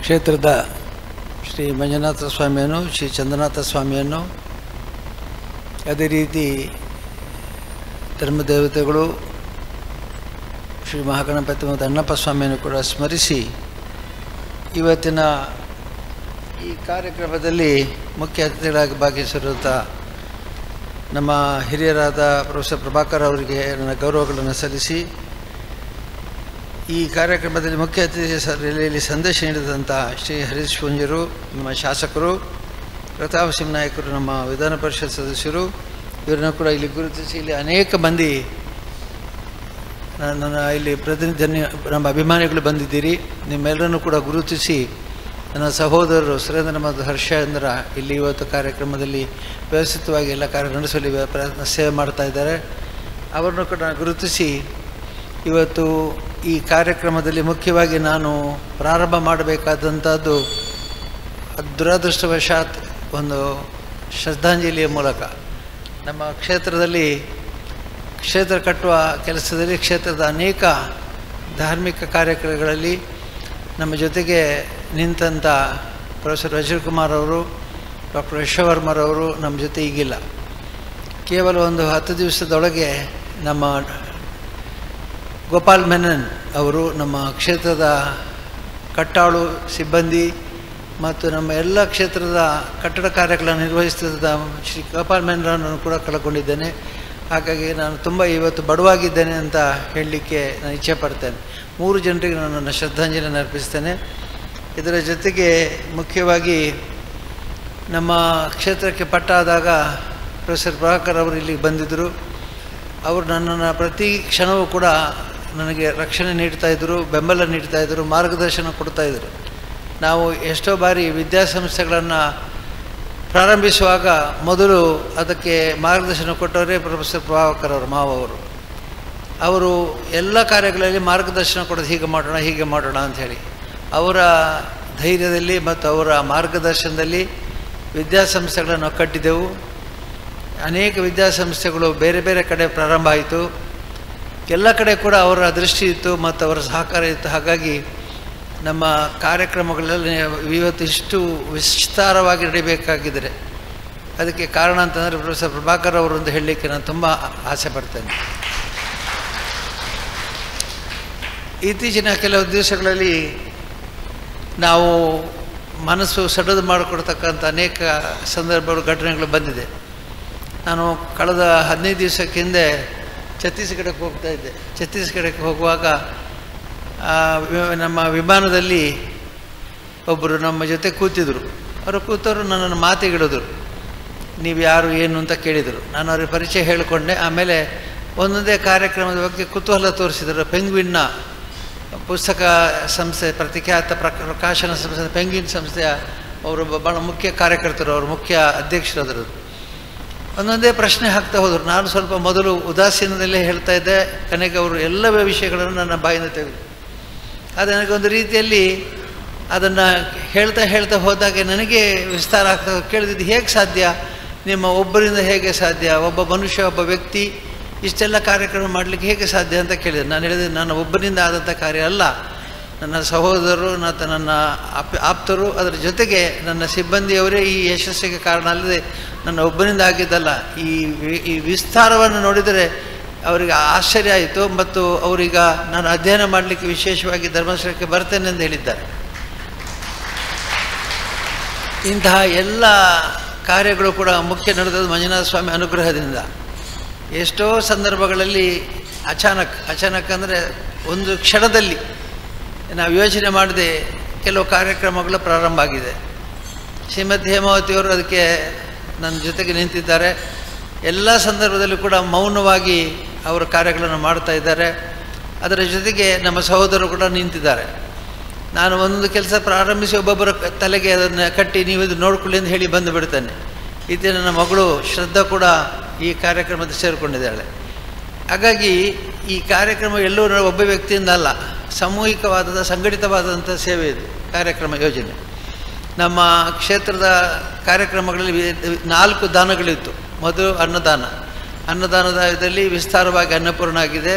ಕ್ಷೇತ್ರದ ಶ್ರೀ ಮಂಜುನಾಥ ಸ್ವಾಮಿಯನ್ನು, ಶ್ರೀ ಚಂದ್ರನಾಥ ಸ್ವಾಮಿಯನ್ನು, ಅದೇ ರೀತಿ ಧರ್ಮದೇವತೆಗಳು ಶ್ರೀ ಮಹಾಗಣಪತಿ ಮತ್ತು ಅಣ್ಣಪ್ಪ ಸ್ವಾಮಿಯನ್ನು ಕೂಡ ಸ್ಮರಿಸಿ ಇವತ್ತಿನ ಈ ಕಾರ್ಯಕ್ರಮದಲ್ಲಿ ಮುಖ್ಯ ಅತಿಥಿಗಳಾಗಿ ಭಾಗವಹಿಸಿರುವಂಥ ನಮ್ಮ ಹಿರಿಯರಾದ ಪ್ರೊಫೆಸರ್ ಪ್ರಭಾಕರ್ ಅವರಿಗೆ ನನ್ನ ಗೌರವಗಳನ್ನು ಸಲ್ಲಿಸಿ, ಈ ಕಾರ್ಯಕ್ರಮದಲ್ಲಿ ಮುಖ್ಯ ಅತಿಥಿ ಸಂದೇಶ ನೀಡಿದಂಥ ಶ್ರೀ ಹರೀಶ್ ಪೂಂಜರು, ನಮ್ಮ ಶಾಸಕರು, ಪ್ರತಾಪ್ ಸಿಂಗ್ ನಾಯಕರು, ನಮ್ಮ ವಿಧಾನ ಪರಿಷತ್ ಸದಸ್ಯರು, ಇವರನ್ನು ಕೂಡ ಇಲ್ಲಿ ಗುರುತಿಸಿ, ಇಲ್ಲಿ ಅನೇಕ ಮಂದಿ ನನ್ನ ಇಲ್ಲಿ ಪ್ರತಿನಿಧಿ ನಮ್ಮ ಅಭಿಮಾನಿಗಳು ಬಂದಿದ್ದೀರಿ. ನಿಮ್ಮೆಲ್ಲರನ್ನು ಕೂಡ ಗುರುತಿಸಿ ನನ್ನ ಸಹೋದರರು ಸುರೇಂದ್ರ ಮತ್ತು ಹರ್ಷೇಂದ್ರ ಇಲ್ಲಿ ಇವತ್ತು ಕಾರ್ಯಕ್ರಮದಲ್ಲಿ ವ್ಯವಸ್ಥಿತವಾಗಿ ಎಲ್ಲ ಕಾರ್ಯ ನಡೆಸಲು ಪ್ರಯತ್ನ ಸೇವೆ ಮಾಡ್ತಾ ಇದ್ದಾರೆ. ಅವರನ್ನು ಕೂಡ ಗುರುತಿಸಿ ಇವತ್ತು ಈ ಕಾರ್ಯಕ್ರಮದಲ್ಲಿ ಮುಖ್ಯವಾಗಿ ನಾನು ಪ್ರಾರಂಭ ಮಾಡಬೇಕಾದಂಥದ್ದು ದುರದೃಷ್ಟವಶಾತ್ ಒಂದು ಶ್ರದ್ಧಾಂಜಲಿಯ ಮೂಲಕ ನಮ್ಮ ಕ್ಷೇತ್ರದಲ್ಲಿ ಕ್ಷೇತ್ರ ಕಟ್ಟುವ ಕೆಲಸದಲ್ಲಿ ಕ್ಷೇತ್ರದ ಅನೇಕ ಧಾರ್ಮಿಕ ಕಾರ್ಯಕ್ರಮಗಳಲ್ಲಿ ನಮ್ಮ ಜೊತೆಗೆ ನಿಂತಂಥ ಪ್ರೊಫೆಸರ್ ವಜ್ರಕುಮಾರ್ ಅವರು, ಡಾಕ್ಟರ್ ಯಶವರ್ಮರವರು ನಮ್ಮ ಜೊತೆ ಈಗಿಲ್ಲ. ಕೇವಲ ಒಂದು 10 ದಿವಸದೊಳಗೆ ನಮ್ಮ ಗೋಪಾಲ್ ಮೆನನ್ ಅವರು, ನಮ್ಮ ಕ್ಷೇತ್ರದ ಕಟ್ಟಾಳು ಸಿಬ್ಬಂದಿ ಮತ್ತು ನಮ್ಮ ಎಲ್ಲ ಕ್ಷೇತ್ರದ ಕಟ್ಟಡ ಕಾರ್ಯಗಳನ್ನು ನಿರ್ವಹಿಸುತ್ತಿದ್ದ ಶ್ರೀ ಗೋಪಾಲ್ ಮೆನರನ್ನು ಕೂಡ ಕಳ್ಕೊಂಡಿದ್ದೇನೆ. ಹಾಗಾಗಿ ನಾನು ತುಂಬ ಇವತ್ತು ಬಡವಾಗಿದ್ದೇನೆ ಅಂತ ಹೇಳಲಿಕ್ಕೆ ನಾನು ಇಚ್ಛೆ ಪಡ್ತೇನೆ. 3 ಜನರಿಗೆ ನಾನು ನನ್ನ ಶ್ರದ್ಧಾಂಜಲಿಯನ್ನು ಅರ್ಪಿಸ್ತೇನೆ. ಇದರ ಜೊತೆಗೆ ಮುಖ್ಯವಾಗಿ ನಮ್ಮ ಕ್ಷೇತ್ರಕ್ಕೆ ಪಟ್ಟಾದಾಗ ಪ್ರೊಫೆಸರ್ ಪ್ರಭಾಕರ್ ಅವರು ಇಲ್ಲಿಗೆ ಬಂದಿದ್ದರು. ಅವರು ನನ್ನನ್ನು ಪ್ರತಿ ಕ್ಷಣವೂ ಕೂಡ ನನಗೆ ರಕ್ಷಣೆ ನೀಡ್ತಾಯಿದ್ರು, ಬೆಂಬಲ ನೀಡ್ತಾಯಿದ್ರು, ಮಾರ್ಗದರ್ಶನ ಕೊಡ್ತಾಯಿದ್ರು. ನಾವು ಎಷ್ಟೋ ಬಾರಿ ವಿದ್ಯಾಸಂಸ್ಥೆಗಳನ್ನು ಪ್ರಾರಂಭಿಸುವಾಗ ಮೊದಲು ಅದಕ್ಕೆ ಮಾರ್ಗದರ್ಶನ ಕೊಟ್ಟವರೇ ಪ್ರೊಫೆಸರ್ ಪ್ರಭಾಕರ್ ಅವರು, ಮಾವವರು. ಅವರು ಎಲ್ಲ ಕಾರ್ಯಗಳಲ್ಲಿ ಮಾರ್ಗದರ್ಶನ ಕೊಡೋದು, ಹೀಗೆ ಮಾಡೋಣ ಹೀಗೆ ಮಾಡೋಣ ಅಂಥೇಳಿ. ಅವರ ಧೈರ್ಯದಲ್ಲಿ ಮತ್ತು ಅವರ ಮಾರ್ಗದರ್ಶನದಲ್ಲಿ ವಿದ್ಯಾಸಂಸ್ಥೆಗಳನ್ನು ನಾವು ಕಟ್ಟಿದೆವು. ಅನೇಕ ವಿದ್ಯಾಸಂಸ್ಥೆಗಳು ಬೇರೆ ಬೇರೆ ಕಡೆ ಪ್ರಾರಂಭ ಆಯಿತು. ಎಲ್ಲ ಕಡೆ ಕೂಡ ಅವರ ದೃಷ್ಟಿ ಇತ್ತು ಮತ್ತು ಅವರ ಸಹಕಾರ ಇತ್ತು. ಹಾಗಾಗಿ ನಮ್ಮ ಕಾರ್ಯಕ್ರಮಗಳಲ್ಲಿ ಇವತ್ತು ಇಷ್ಟು ವಿಸ್ತಾರವಾಗಿ ನಡೀಬೇಕಾಗಿದ್ದರೆ ಅದಕ್ಕೆ ಕಾರಣ ಅಂತಂದರೆ ಪ್ರೊಫೆಸರ್ ಪ್ರಭಾಕರ್ ಅವರು ಅಂತ ಹೇಳಲಿಕ್ಕೆ ನಾನು ತುಂಬ ಆಸೆ ಪಡ್ತೇನೆ. ಇತ್ತೀಚಿನ ಕೆಲವು ದಿವಸಗಳಲ್ಲಿ ನಾವು ಮನಸ್ಸು ಸಡದು ಮಾಡಿಕೊಡ್ತಕ್ಕಂಥ ಅನೇಕ ಸಂದರ್ಭಗಳು, ಘಟನೆಗಳು ಬಂದಿದೆ. ನಾನು ಕಳೆದ 15 ದಿವಸಕ್ಕೆ ಹಿಂದೆ ಛತ್ತೀಸ್ಗಢಕ್ಕೆ ಹೋಗ್ತಾ ಇದ್ದೆ. ಛತ್ತೀಸ್ಗಢಕ್ಕೆ ಹೋಗುವಾಗ ನಮ್ಮ ವಿಮಾನದಲ್ಲಿ ಒಬ್ಬರು ನಮ್ಮ ಜೊತೆ ಕೂತಿದ್ರು. ಅವರು ಕೂತವರು ನನ್ನನ್ನು ಮಾತಿಗಿಡಿದ್ರು. ನೀವು ಯಾರು ಏನು ಅಂತ ಕೇಳಿದರು. ನಾನು ಅವ್ರಿಗೆ ಪರಿಚಯ ಹೇಳಿಕೊಂಡೆ. ಆಮೇಲೆ ಒಂದೊಂದೇ ಕಾರ್ಯಕ್ರಮದ ಬಗ್ಗೆ ಕುತೂಹಲ ತೋರಿಸಿದರು. ಪೆಂಗ್ವಿನ್ನ ಪುಸ್ತಕ ಸಂಸ್ಥೆ, ಪ್ರತಿಖ್ಯಾತ ಪ್ರಕಾಶನ ಸಂಸ್ಥೆ ಪೆಂಗ್ವಿನ್ ಸಂಸ್ಥೆಯ ಅವರು ಭಾಳ ಮುಖ್ಯ ಕಾರ್ಯಕರ್ತರು, ಅವರು ಮುಖ್ಯ ಅಧ್ಯಕ್ಷರಾದರು. ಒಂದೊಂದೇ ಪ್ರಶ್ನೆ ಹಾಕ್ತಾ ಹೋದರು. ನಾನು ಸ್ವಲ್ಪ ಮೊದಲು ಉದಾಸೀನದಲ್ಲೇ ಹೇಳ್ತಾ ಇದ್ದೆ. ಕೊನೆಗೆ ಅವರು ಎಲ್ಲ ವಿಷಯಗಳನ್ನು ನನ್ನ ಬಾಯಿಂದ ತೆಗೆದು, ಅದು ನನಗೊಂದು ರೀತಿಯಲ್ಲಿ ಅದನ್ನು ಹೇಳ್ತಾ ಹೋದಾಗೆ ನನಗೆ ವಿಸ್ತಾರ ಆಗ್ತಾ ಕೇಳಿದ್ದು, ಹೇಗೆ ಸಾಧ್ಯ, ನಿಮ್ಮ ಒಬ್ಬರಿಂದ ಹೇಗೆ ಸಾಧ್ಯ, ಒಬ್ಬ ಮನುಷ್ಯ, ಒಬ್ಬ ವ್ಯಕ್ತಿ ಇಷ್ಟೆಲ್ಲ ಕಾರ್ಯಕ್ರಮ ಮಾಡಲಿಕ್ಕೆ ಹೇಗೆ ಸಾಧ್ಯ ಅಂತ ಕೇಳಿದೆ. ನಾನು ಹೇಳಿದೆ, ನಾನು ಒಬ್ಬರಿಂದ ಆದಂಥ ಕಾರ್ಯ ಅಲ್ಲ, ನನ್ನ ಸಹೋದರರು ಮತ್ತು ನನ್ನ ಆಪ್ತರು, ಅದರ ಜೊತೆಗೆ ನನ್ನ ಸಿಬ್ಬಂದಿಯವರೇ ಈ ಯಶಸ್ಸಿಗೆ ಕಾರಣ ಅಲ್ಲದೆ ನನ್ನ ಒಬ್ಬನಿಂದ ಆಗಿದ್ದಲ್ಲ. ಈ ವಿಸ್ತಾರವನ್ನು ನೋಡಿದರೆ ಅವರಿಗೆ ಆಶ್ಚರ್ಯ ಆಯಿತು. ಮತ್ತು ಅವರೀಗ ನಾನು ಅಧ್ಯಯನ ಮಾಡಲಿಕ್ಕೆ ವಿಶೇಷವಾಗಿ ಧರ್ಮಸ್ಥಳಕ್ಕೆ ಬರ್ತೇನೆ ಎಂದು ಹೇಳಿದ್ದಾರೆ. ಇಂತಹ ಎಲ್ಲ ಕಾರ್ಯಗಳು ಕೂಡ ಮುಖ್ಯ ನಡೆದದ್ದು ಮಂಜುನಾಥ ಸ್ವಾಮಿ ಅನುಗ್ರಹದಿಂದ. ಎಷ್ಟೋ ಸಂದರ್ಭಗಳಲ್ಲಿ ಅಚಾನಕ್ ಅಂದರೆ ಒಂದು ಕ್ಷಣದಲ್ಲಿ ನಾವು ಯೋಚನೆ ಮಾಡದೆ ಕೆಲವು ಕಾರ್ಯಕ್ರಮಗಳು ಪ್ರಾರಂಭ ಆಗಿದೆ. ಶ್ರೀಮತಿ ಹೇಮಾವತಿಯವರು ಅದಕ್ಕೆ ನನ್ನ ಜೊತೆಗೆ ನಿಂತಿದ್ದಾರೆ. ಎಲ್ಲ ಸಂದರ್ಭದಲ್ಲೂ ಕೂಡ ಮೌನವಾಗಿ ಅವರ ಕಾರ್ಯಗಳನ್ನು ಮಾಡ್ತಾ ಇದ್ದಾರೆ. ಅದರ ಜೊತೆಗೆ ನಮ್ಮ ಸಹೋದರರು ಕೂಡ ನಿಂತಿದ್ದಾರೆ. ನಾನು ಒಂದೊಂದು ಕೆಲಸ ಪ್ರಾರಂಭಿಸಿ ಒಬ್ಬೊಬ್ಬರ ತಲೆಗೆ ಅದನ್ನು ಕಟ್ಟಿ ನೀವು ಇದು ನೋಡ್ಕೊಳ್ಳಿ ಅಂತ ಹೇಳಿ ಬಂದು ಬಿಡ್ತೇನೆ. ಇದೇ ನನ್ನ ಮಗಳು ಶ್ರದ್ಧಾ ಕೂಡ ಈ ಕಾರ್ಯಕ್ರಮದ ಸೇರಿಕೊಂಡಿದ್ದಾಳೆ. ಹಾಗಾಗಿ ಈ ಕಾರ್ಯಕ್ರಮ ಎಲ್ಲೂ ಒಬ್ಬ ವ್ಯಕ್ತಿಯಿಂದ ಅಲ್ಲ, ಸಾಮೂಹಿಕವಾದ ಸಂಘಟಿತವಾದಂಥ ಸೇವೆ ಇದು ಕಾರ್ಯಕ್ರಮ ಯೋಜನೆ. ನಮ್ಮ ಕ್ಷೇತ್ರದ ಕಾರ್ಯಕ್ರಮಗಳಲ್ಲಿ 4 ದಾನಗಳಿತ್ತು. ಮೊದಲು ಅನ್ನದಾನದ ಇದರಲ್ಲಿ ವಿಸ್ತಾರವಾಗಿ ಅನ್ನಪೂರ್ಣ ಆಗಿದೆ.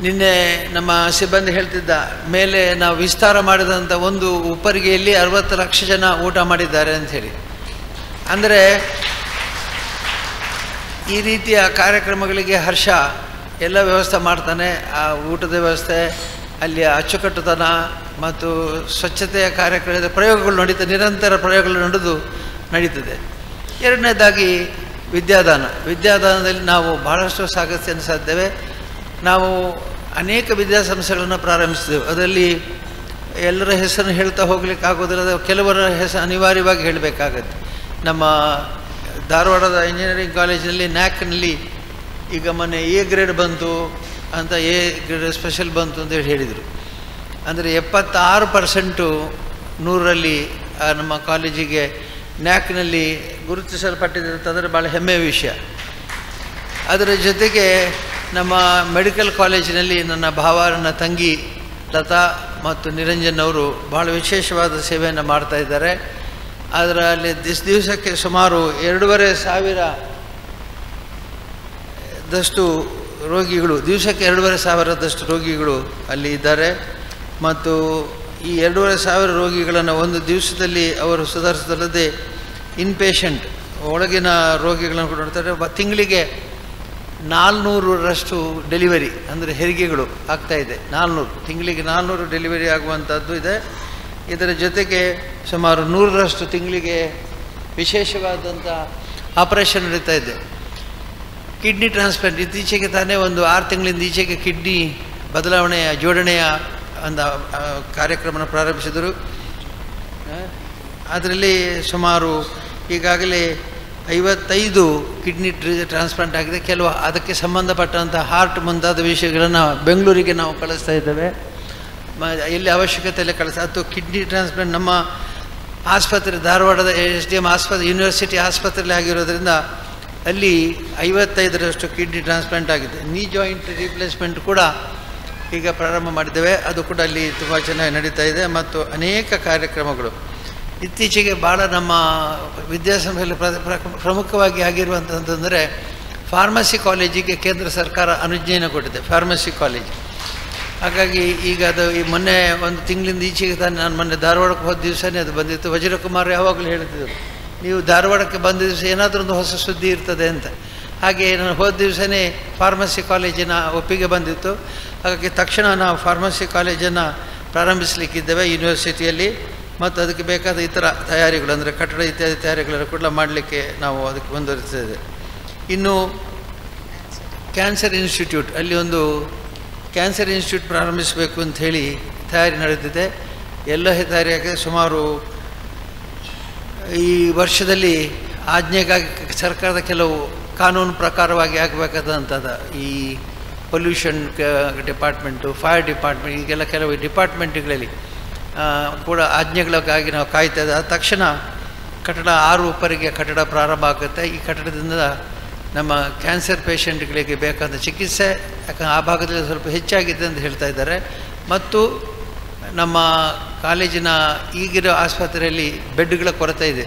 ನಿನ್ನೆ ನಮ್ಮ ಸಿಬ್ಬಂದಿ ಹೇಳ್ತಿದ್ದ ಮೇಲೆ ನಾವು ವಿಸ್ತಾರ ಮಾಡಿದಂಥ ಒಂದು ಉಪ್ಪರಿಗೆಯಲ್ಲಿ 60 ಲಕ್ಷ ಜನ ಊಟ ಮಾಡಿದ್ದಾರೆ ಅಂಥೇಳಿ. ಅಂದರೆ ಈ ರೀತಿಯ ಕಾರ್ಯಕ್ರಮಗಳಿಗೆ ಹರ್ಷ ಎಲ್ಲ ವ್ಯವಸ್ಥೆ ಮಾಡ್ತಾನೆ. ಆ ಊಟದ ವ್ಯವಸ್ಥೆ, ಅಲ್ಲಿ ಅಚ್ಚುಕಟ್ಟುತನ ಮತ್ತು ಸ್ವಚ್ಛತೆಯ ಕಾರ್ಯಕ್ರಮದ ಪ್ರಯೋಗಗಳು ನಡೀತದೆ, ನಿರಂತರ ಪ್ರಯೋಗಗಳು ನಡೀತದೆ. ಎರಡನೇದಾಗಿ ವಿದ್ಯಾದಾನದಲ್ಲಿ ನಾವು ಬಹಳಷ್ಟು ಸಾಗಸೆಯನ್ನು ಸಾಧ್ಯವೇ. ನಾವು ಅನೇಕ ವಿದ್ಯಾಸಂಸ್ಥೆಗಳನ್ನು ಪ್ರಾರಂಭಿಸಿದೆವು. ಅದರಲ್ಲಿ ಎಲ್ಲರ ಹೆಸರನ್ನು ಹೇಳ್ತಾ ಹೋಗ್ಲಿಕ್ಕಾಗೋದಿಲ್ಲ, ಕೆಲವರ ಹೆಸರು ಅನಿವಾರ್ಯವಾಗಿ ಹೇಳಬೇಕಾಗತ್ತೆ. ನಮ್ಮ ಧಾರವಾಡದ ಇಂಜಿನಿಯರಿಂಗ್ ಕಾಲೇಜಿನಲ್ಲಿ ನ್ಯಾಕ್ನಲ್ಲಿ ಈಗ ಮೊನ್ನೆ ಎ ಗ್ರೇಡ್ ಬಂತು ಅಂತ, ಎ ಗ್ರೇಡ್ ಸ್ಪೆಷಲ್ ಬಂತು ಅಂತೇಳಿ ಹೇಳಿದರು. ಅಂದರೆ 76% 100ರಲ್ಲಿ ನಮ್ಮ ಕಾಲೇಜಿಗೆ ನ್ಯಾಕ್ನಲ್ಲಿ ಗುರುತಿಸಲ್ಪಟ್ಟಿದೆ ಅಂತಂದರೆ ಭಾಳ ಹೆಮ್ಮೆಯ ವಿಷಯ. ಅದರ ಜೊತೆಗೆ ನಮ್ಮ ಮೆಡಿಕಲ್ ಕಾಲೇಜಿನಲ್ಲಿ ನನ್ನ ಭಾವ, ನನ್ನ ತಂಗಿ ಲತಾ ಮತ್ತು ನಿರಂಜನ್ ಅವರು ಭಾಳ ವಿಶೇಷವಾದ ಸೇವೆಯನ್ನು ಮಾಡ್ತಾಯಿದ್ದಾರೆ. ಅದರಲ್ಲಿ ದಿವಸಕ್ಕೆ ಸುಮಾರು 2,500 ರೋಗಿಗಳು, ದಿವಸಕ್ಕೆ 2,500 ರೋಗಿಗಳು ಅಲ್ಲಿ ಇದ್ದಾರೆ. ಮತ್ತು ಈ 2,500 ರೋಗಿಗಳನ್ನು ಒಂದು ದಿವಸದಲ್ಲಿ ಅವರು ಸುಧಾರಿಸದಲ್ಲದೆ ಇನ್ಪೇಷಂಟ್ ಒಳಗಿನ ರೋಗಿಗಳನ್ನು ಕೂಡ ನೋಡ್ತಾರೆ. ತಿಂಗಳಿಗೆ 400ರಷ್ಟು ಡೆಲಿವರಿ ಅಂದರೆ ಹೆರಿಗೆಗಳು ಆಗ್ತಾಯಿದೆ. 400 ತಿಂಗಳಿಗೆ 400 ಡೆಲಿವರಿ ಆಗುವಂಥದ್ದು ಇದೆ. ಇದರ ಜೊತೆಗೆ ಸುಮಾರು 100ರಷ್ಟು ತಿಂಗಳಿಗೆ ವಿಶೇಷವಾದಂಥ ಆಪರೇಷನ್ ನಡೀತಾ ಇದೆ. ಕಿಡ್ನಿ ಟ್ರಾನ್ಸ್ಪ್ಲಾಂಟ್ ಇತ್ತೀಚೆಗೆ ತಾನೇ ಒಂದು 6 ತಿಂಗಳಿಂದ ಈಚೆಗೆ ಕಿಡ್ನಿ ಬದಲಾವಣೆಯ ಜೋಡಣೆಯ ಒಂದು ಕಾರ್ಯಕ್ರಮನ ಪ್ರಾರಂಭಿಸಿದರು. ಅದರಲ್ಲಿ ಸುಮಾರು ಈಗಾಗಲೇ 55 ಕಿಡ್ನಿ ಟ್ರಾನ್ಸ್ಪ್ಲಾಂಟ್ ಆಗಿದೆ. ಕೆಲವು ಅದಕ್ಕೆ ಸಂಬಂಧಪಟ್ಟಂಥ ಹಾರ್ಟ್ ಮುಂತಾದ ವಿಷಯಗಳನ್ನು ಬೆಂಗಳೂರಿಗೆ ನಾವು ಕಳಿಸ್ತಾ ಇದ್ದೇವೆ. ಎಲ್ಲಿ ಅವಶ್ಯಕತೆಯಲ್ಲೇ ಅಥವಾ ಕಿಡ್ನಿ ಟ್ರಾನ್ಸ್ಪ್ಲಾಂಟ್ ನಮ್ಮ ಆಸ್ಪತ್ರೆ ಧಾರವಾಡದ SDM ಆಸ್ಪತ್ರೆ, ಯೂನಿವರ್ಸಿಟಿ ಆಸ್ಪತ್ರೆಯಲ್ಲಿ ಆಗಿರೋದ್ರಿಂದ ಅಲ್ಲಿ 55ರಷ್ಟು ಕಿಡ್ನಿ ಟ್ರಾನ್ಸ್ಪ್ಲಾಂಟ್ ಆಗಿದೆ. ನೀ ಜಾಯಿಂಟ್ ರಿಪ್ಲೇಸ್ಮೆಂಟ್ ಕೂಡ ಈಗ ಪ್ರಾರಂಭ ಮಾಡಿದ್ದೇವೆ. ಅದು ಕೂಡ ಅಲ್ಲಿ ತುಂಬ ಚೆನ್ನಾಗಿ ನಡೀತಾ ಇದೆ. ಮತ್ತು ಅನೇಕ ಕಾರ್ಯಕ್ರಮಗಳು ಇತ್ತೀಚೆಗೆ ಭಾಳ ನಮ್ಮ ವಿದ್ಯಾಸಂಸ್ಥೆಯಲ್ಲಿ ಪ್ರಮುಖವಾಗಿ ಆಗಿರುವಂಥದ್ದಂದರೆ ಫಾರ್ಮಸಿ ಕಾಲೇಜಿಗೆ ಕೇಂದ್ರ ಸರ್ಕಾರ ಅನುಜ್ಞೆಯನ್ನು ಕೊಟ್ಟಿದೆ, ಫಾರ್ಮಸಿ ಕಾಲೇಜ್. ಹಾಗಾಗಿ ಈಗ ಅದು ಈ ಮೊನ್ನೆ ಒಂದು ತಿಂಗಳಿಂದ ಈಚೆಗೆ ತಾನೆ, ನಾನು ಮೊನ್ನೆ ಧಾರವಾಡಕ್ಕೆ ಹೋದ ದಿವಸನೇ ಅದು ಬಂದಿತ್ತು. ವಜ್ರಕುಮಾರ್ ಯಾವಾಗಲೂ ಹೇಳ್ತಿದ್ದರು, ನೀವು ಧಾರವಾಡಕ್ಕೆ ಬಂದ ದಿವಸ ಏನಾದರೂ ಒಂದು ಹೊಸ ಸುದ್ದಿ ಇರ್ತದೆ ಅಂತ. ಹಾಗೆ ನಾನು ಹೋದ ದಿವಸನೇ ಫಾರ್ಮಸಿ ಕಾಲೇಜಿನ ಒಪ್ಪಿಗೆ ಬಂದಿತ್ತು. ಹಾಗಾಗಿ ತಕ್ಷಣ ನಾವು ಫಾರ್ಮಸಿ ಕಾಲೇಜನ್ನು ಪ್ರಾರಂಭಿಸಲಿಕ್ಕಿದ್ದೇವೆ ಯೂನಿವರ್ಸಿಟಿಯಲ್ಲಿ. ಮತ್ತು ಅದಕ್ಕೆ ಬೇಕಾದ ಇತರ ತಯಾರಿಗಳು ಅಂದರೆ ಕಟ್ಟಡ ಇತ್ಯಾದಿ ತಯಾರಿಗಳನ್ನು ಕೂಡ ಮಾಡಲಿಕ್ಕೆ ನಾವು ಅದಕ್ಕೆ ಮುಂದುವರಿಸ್ತೇವೆ. ಇನ್ನು ಕ್ಯಾನ್ಸರ್ ಇನ್ಸ್ಟಿಟ್ಯೂಟ್, ಅಲ್ಲಿ ಒಂದು ಕ್ಯಾನ್ಸರ್ ಇನ್ಸ್ಟಿಟ್ಯೂಟ್ ಪ್ರಾರಂಭಿಸಬೇಕು ಅಂಥೇಳಿ ತಯಾರಿ ನಡೆದಿದೆ. ಎಲ್ಲ ತಯಾರಿಯಾಗಿದೆ. ಸುಮಾರು ಈ ವರ್ಷದಲ್ಲಿ ಆಜ್ಞೆಗಾಗಿ ಸರ್ಕಾರದ ಕೆಲವು ಕಾನೂನು ಪ್ರಕಾರವಾಗಿ ಆಗಬೇಕಾದಂಥದ್ದು ಈ ಪೊಲ್ಯೂಷನ್ ಡಿಪಾರ್ಟ್ಮೆಂಟು, ಫೈರ್ ಡಿಪಾರ್ಟ್ಮೆಂಟ್, ಈಗೆಲ್ಲ ಕೆಲವು ಡಿಪಾರ್ಟ್ಮೆಂಟ್ಗಳಲ್ಲಿ ಕೂಡ ಆಜ್ಞೆಗಳಿಗಾಗಿ ನಾವು ಕಾಯ್ತಾ ಇದ್ದ ತಕ್ಷಣ ಕಟ್ಟಡ 6 ಕಟ್ಟಡ ಪ್ರಾರಂಭ ಆಗುತ್ತೆ. ಈ ಕಟ್ಟಡದಿಂದ ನಮ್ಮ ಕ್ಯಾನ್ಸರ್ ಪೇಷಂಟ್ಗಳಿಗೆ ಬೇಕಾದ ಚಿಕಿತ್ಸೆ, ಯಾಕಂದರೆ ಆ ಭಾಗದಲ್ಲಿ ಸ್ವಲ್ಪ ಹೆಚ್ಚಾಗಿದೆ ಅಂತ ಹೇಳ್ತಾ ಇದ್ದಾರೆ. ಮತ್ತು ನಮ್ಮ ಕಾಲೇಜಿನ ಈಗಿರೋ ಆಸ್ಪತ್ರೆಯಲ್ಲಿ ಬೆಡ್ಗಳ ಕೊರತೆ ಇದೆ.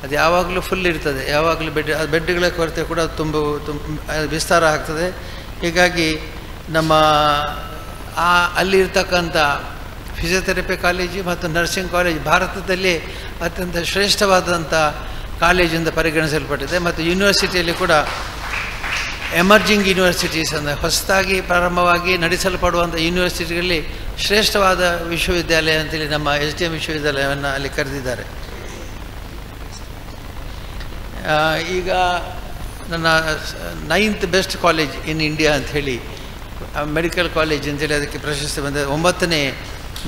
ಅದು ಯಾವಾಗಲೂ ಫುಲ್ ಇರ್ತದೆ, ಯಾವಾಗಲೂ ಬೆಡ್ಗಳ ಕೊರತೆ ಕೂಡ ತುಂಬ ವಿಸ್ತಾರ ಆಗ್ತದೆ. ಹೀಗಾಗಿ ನಮ್ಮ ಅಲ್ಲಿರ್ತಕ್ಕಂಥ ಫಿಸಿಯೋಥೆರಪಿ ಕಾಲೇಜು ಮತ್ತು ನರ್ಸಿಂಗ್ ಕಾಲೇಜ್ ಭಾರತದಲ್ಲಿ ಅತ್ಯಂತ ಶ್ರೇಷ್ಠವಾದಂಥ ಕಾಲೇಜಿಂದ ಪರಿಗಣಿಸಲ್ಪಟ್ಟಿದೆ. ಮತ್ತು ಯೂನಿವರ್ಸಿಟಿಯಲ್ಲಿ ಕೂಡ ಎಮರ್ಜಿಂಗ್ ಯೂನಿವರ್ಸಿಟೀಸ್ ಅಂದರೆ ಹೊಸದಾಗಿ ಪ್ರಾರಂಭವಾಗಿ ನಡೆಸಲ್ಪಡುವಂಥ ಯೂನಿವರ್ಸಿಟಿಗಳಲ್ಲಿ ಶ್ರೇಷ್ಠವಾದ ವಿಶ್ವವಿದ್ಯಾಲಯ ಅಂತೇಳಿ ನಮ್ಮ SDM ವಿಶ್ವವಿದ್ಯಾಲಯವನ್ನು ಅಲ್ಲಿ ಕರೆದಿದ್ದಾರೆ. ಈಗ ನನ್ನ 9th best college in India ಅಂಥೇಳಿ ಮೆಡಿಕಲ್ ಕಾಲೇಜ್ ಅಂತೇಳಿ ಅದಕ್ಕೆ ಪ್ರಶಸ್ತಿ ಬಂದಿದೆ. 9ನೇ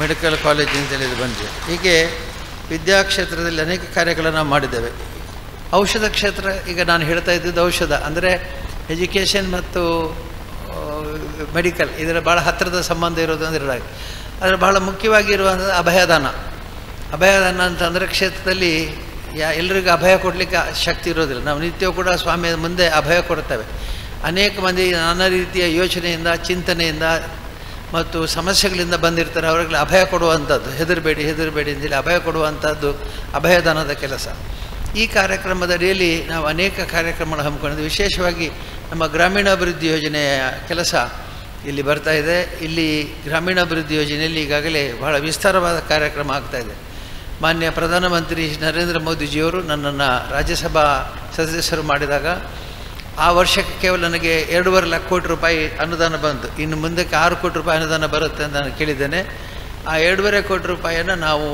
ಮೆಡಿಕಲ್ ಕಾಲೇಜ್ ಅಂತೇಳಿ ಇದು ಬಂದಿದೆ. ಹೀಗೆ ವಿದ್ಯಾಕ್ಷೇತ್ರದಲ್ಲಿ ಅನೇಕ ಕಾರ್ಯಗಳನ್ನು ಮಾಡಿದ್ದೇವೆ. ಔಷಧ ಕ್ಷೇತ್ರ, ಈಗ ನಾನು ಹೇಳ್ತಾ ಇದ್ದಿದ್ದು ಔಷಧ ಅಂದರೆ ಎಜುಕೇಷನ್ ಮತ್ತು ಮೆಡಿಕಲ್ ಇದರ ಭಾಳ ಹತ್ತಿರದ ಸಂಬಂಧ ಇರೋದು ಅಂದರೆ ಅದರ ಬಹಳ ಮುಖ್ಯವಾಗಿರುವಂಥದ್ದು ಅಭಯದಾನ. ಅಭಯದಾನ ಅಂತಂದರೆ ಕ್ಷೇತ್ರದಲ್ಲಿ ಎಲ್ರಿಗೂ ಅಭಯ ಕೊಡಲಿಕ್ಕೆ ಶಕ್ತಿ ಇರೋದಿಲ್ಲ. ನಾವು ನಿತ್ಯವೂ ಕೂಡ ಸ್ವಾಮಿಯ ಮುಂದೆ ಅಭಯ ಕೊಡ್ತೇವೆ. ಅನೇಕ ಮಂದಿ ನಾನಾ ರೀತಿಯ ಯೋಚನೆಯಿಂದ, ಚಿಂತನೆಯಿಂದ ಮತ್ತು ಸಮಸ್ಯೆಗಳಿಂದ ಬಂದಿರ್ತಾರೆ. ಅವರಿಗೆ ಅಭಯ ಕೊಡುವಂಥದ್ದು, ಹೆದರಬೇಡಿ ಅಂತೇಳಿ ಅಭಯ ಕೊಡುವಂಥದ್ದು ಅಭಯದಾನದ ಕೆಲಸ. ಈ ಕಾರ್ಯಕ್ರಮದ ಅಡಿಯಲ್ಲಿ ನಾವು ಅನೇಕ ಕಾರ್ಯಕ್ರಮಗಳು ಹಮ್ಮಿಕೊಂಡಿದ್ವಿ. ವಿಶೇಷವಾಗಿ ನಮ್ಮ ಗ್ರಾಮೀಣಾಭಿವೃದ್ಧಿ ಯೋಜನೆಯ ಕೆಲಸ ಇಲ್ಲಿ ಬರ್ತಾ ಇದೆ. ಇಲ್ಲಿ ಗ್ರಾಮೀಣಾಭಿವೃದ್ಧಿ ಯೋಜನೆಯಲ್ಲಿ ಈಗಾಗಲೇ ಬಹಳ ವಿಸ್ತಾರವಾದ ಕಾರ್ಯಕ್ರಮ ಆಗ್ತಾಯಿದೆ. ಮಾನ್ಯ ಪ್ರಧಾನಮಂತ್ರಿ ನರೇಂದ್ರ ಮೋದಿಜಿಯವರು ನನ್ನನ್ನು ರಾಜ್ಯಸಭಾ ಸದಸ್ಯರು ಮಾಡಿದಾಗ ಆ ವರ್ಷಕ್ಕೆ ಕೇವಲ ನನಗೆ 2.5 ಲಕ್ಷ ಕೋಟಿ ರೂಪಾಯಿ ಅನುದಾನ ಬಂತು. ಇನ್ನು ಮುಂದಕ್ಕೆ 6 ಕೋಟಿ ರೂಪಾಯಿ ಅನುದಾನ ಬರುತ್ತೆ ಅಂತ ನಾನು ಕೇಳಿದ್ದೇನೆ. ಆ 2.5 ಕೋಟಿ ರೂಪಾಯಿಯನ್ನು ನಾವು